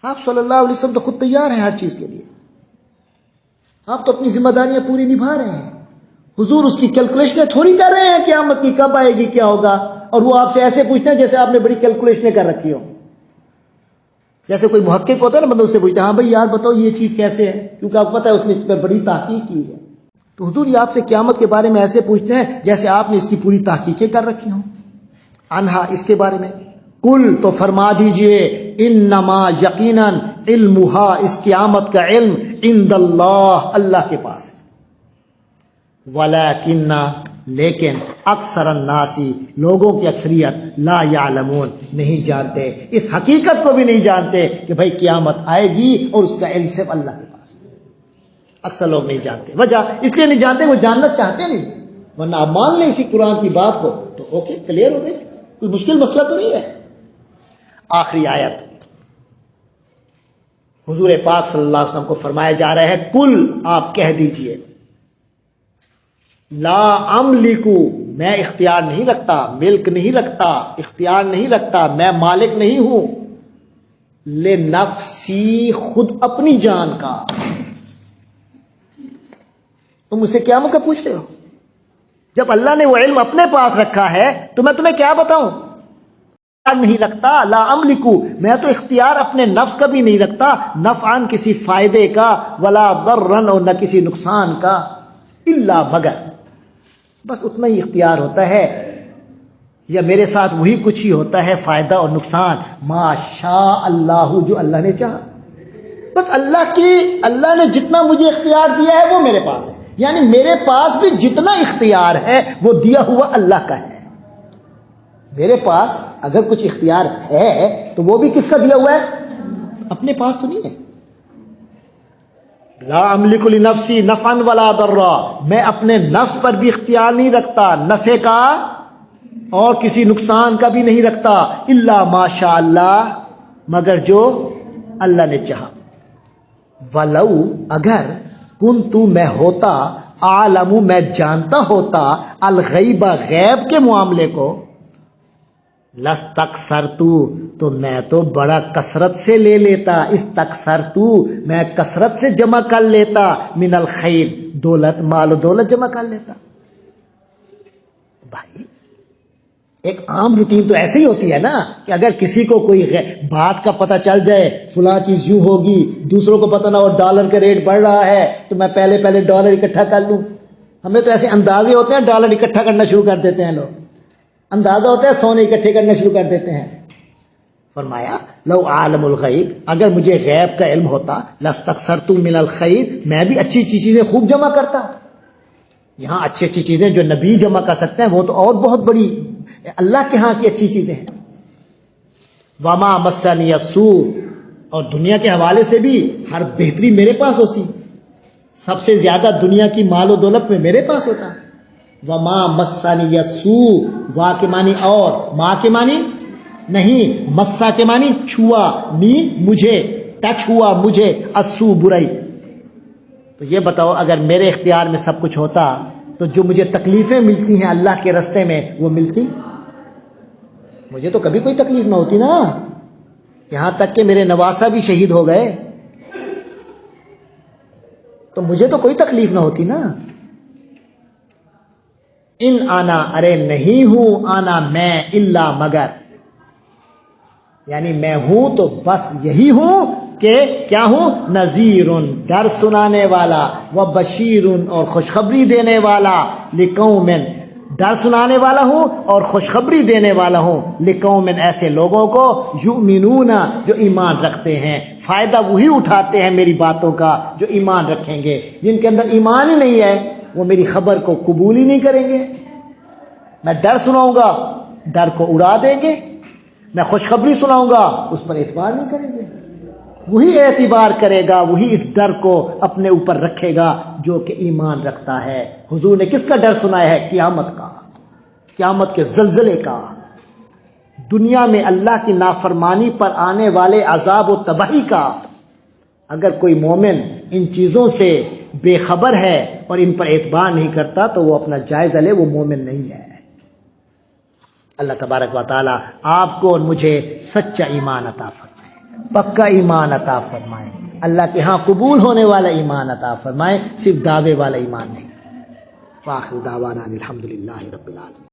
[SPEAKER 1] آپ صلی اللہ علیہ وسلم تو خود تیار ہیں ہر چیز کے لیے، آپ تو اپنی ذمہ داریاں پوری نبھا رہے ہیں، حضور اس کی کیلکولیشنیں تھوڑی کر رہے ہیں قیامت کی کب آئے گی کیا ہوگا، اور وہ آپ سے ایسے پوچھتے ہیں جیسے آپ نے بڑی کیلکولیشنیں کر رکھی ہو، جیسے کوئی محقق ہوتا ہے نا، بندہ اس سے پوچھتا ہے ہاں بھائی یار بتاؤ یہ چیز کیسے ہے، کیونکہ آپ کو پتہ ہے اس نے اس پر بڑی تحقیق کی ہے۔ تو حضور یہ آپ سے قیامت کے بارے میں ایسے پوچھتے ہیں جیسے آپ نے اس کی پوری تحقیقیں کر رکھی ہوں، انہا اس کے بارے میں۔ کل تو فرما دیجئے انما یقیناً علمھا، اس قیامت کا علم عند اللہ، اللہ کے پاس ہے، ولیکن لیکن اکثر الناس، لوگوں کی اکثریت، لا یعلمون نہیں جانتے، اس حقیقت کو بھی نہیں جانتے کہ بھئی قیامت آئے گی اور اس کا علم صرف اللہ کے پاس ہے۔ اکثر لوگ نہیں جانتے، وجہ اس لیے نہیں جانتے وہ جاننا چاہتے نہیں، ورنہ آپ مان لیں اسی قرآن کی بات کو تو اوکے کلیئر ہو گئی، کوئی مشکل مسئلہ تو نہیں ہے۔ آخری آیت، حضور پاک صلی اللہ علیہ وسلم کو فرمایا جا رہا ہے کل آپ کہہ دیجئے لا املکو، میں اختیار نہیں رکھتا، ملک نہیں رکھتا، اختیار نہیں رکھتا، میں مالک نہیں ہوں، لنفسی، خود اپنی جان کا۔ تم مجھ سے قیامت کا پوچھ رہے ہو، جب اللہ نے وہ علم اپنے پاس رکھا ہے تو میں تمہیں کیا بتاؤں؟ نہیں رکھتا، لا املکو، میں تو اختیار اپنے نفس کا بھی نہیں رکھتا، نفعن کسی فائدے کا، ولا ضرن اور نہ کسی نقصان کا، الا مگر، بس اتنا ہی اختیار ہوتا ہے، یا میرے ساتھ وہی کچھ ہی ہوتا ہے فائدہ اور نقصان، ما شاء اللہ، جو اللہ نے چاہا، بس اللہ نے جتنا مجھے اختیار دیا ہے وہ میرے پاس ہے، یعنی میرے پاس بھی جتنا اختیار ہے وہ دیا ہوا اللہ کا ہے۔ میرے پاس اگر کچھ اختیار ہے تو وہ بھی کس کا دیا ہوا ہے؟ اپنے پاس تو نہیں ہے۔ لا املک لنفسی نفعا ولا ضرا، میں اپنے نفس پر بھی اختیار نہیں رکھتا نفع کا اور کسی نقصان کا بھی نہیں رکھتا، الا ماشاء اللہ، مگر جو اللہ نے چاہا۔ ولو، اگر کنتو، میں ہوتا، عالم، میں جانتا ہوتا، الغیب، غیب کے معاملے کو، لستکثرتو، تو میں تو بڑا کثرت سے لے لیتا، استکثرتو، میں کثرت سے جمع کر لیتا، من الخیر، دولت، مال و دولت جمع کر لیتا۔ بھائی ایک عام روٹین تو ایسے ہی ہوتی ہے نا کہ اگر کسی کو کوئی بات کا پتہ چل جائے، فلاں چیز یوں ہوگی، دوسروں کو پتہ نہ ہو ڈالر کا ریٹ بڑھ رہا ہے تو میں پہلے ڈالر اکٹھا کر لوں۔ ہمیں تو ایسے اندازے ہوتے ہیں، ڈالر اکٹھا کرنا شروع کر دیتے ہیں لوگ، اندازہ ہوتا ہے سونے اکٹھے کرنا شروع کر دیتے ہیں۔ فرمایا لو عالم الغیب، اگر مجھے غیب کا علم ہوتا، لستکثرت من الخیر، میں بھی اچھی اچھی چیزیں خوب جمع کرتا۔ یہاں اچھی اچھی چیزیں جو نبی جمع کر سکتے ہیں وہ تو اور بہت بڑی اللہ کے ہاں کی اچھی چیزیں ہیں۔ وما مسنی السوء، اور دنیا کے حوالے سے بھی ہر بہتری میرے پاس ہوتی، سب سے زیادہ دنیا کی مال و دولت میں میرے پاس ہوتا۔ وما مسنی السوء، وا کے معنی اور، ما کے معنی نہیں، مسا کے معنی چھوا، نی مجھے، ٹچ ہوا مجھے، السوء برائی۔ تو یہ بتاؤ اگر میرے اختیار میں سب کچھ ہوتا تو جو مجھے تکلیفیں ملتی ہیں اللہ کے راستے میں وہ ملتی؟ مجھے تو کبھی کوئی تکلیف نہ ہوتی نا، یہاں تک کہ میرے نواسا بھی شہید ہو گئے تو مجھے تو کوئی تکلیف نہ ہوتی نا۔ ان آنا، ارے نہیں ہوں، آنا میں، الا مگر، یعنی میں ہوں تو بس یہی ہوں کہ کیا ہوں، نذیر، ڈر سنانے والا، و بشیر، اور خوشخبری دینے والا، لقوم، ڈر سنانے والا ہوں اور خوشخبری دینے والا ہوں، لقوم، ایسے لوگوں کو، یؤمنون، جو ایمان رکھتے ہیں۔ فائدہ وہی اٹھاتے ہیں میری باتوں کا جو ایمان رکھیں گے، جن کے اندر ایمان ہی نہیں ہے وہ میری خبر کو قبول ہی نہیں کریں گے۔ میں ڈر سناؤں گا، ڈر کو اڑا دیں گے، میں خوشخبری سناؤں گا، اس پر اعتبار نہیں کریں گے۔ وہی اعتبار کرے گا، وہی اس ڈر کو اپنے اوپر رکھے گا جو کہ ایمان رکھتا ہے۔ حضور نے کس کا ڈر سنایا ہے؟ قیامت کا، قیامت کے زلزلے کا، دنیا میں اللہ کی نافرمانی پر آنے والے عذاب و تباہی کا۔ اگر کوئی مومن ان چیزوں سے بے خبر ہے اور ان پر اعتبار نہیں کرتا تو وہ اپنا جائزہ لے، وہ مومن نہیں ہے۔ اللہ تبارک و تعالی آپ کو اور مجھے سچا ایمان عطا فرمائے، پکا ایمان عطا فرمائے، اللہ کے ہاں قبول ہونے والا ایمان عطا فرمائے، صرف دعوے والا ایمان نہیں۔ وآخر دعوانا الحمدللہ رب العالمین۔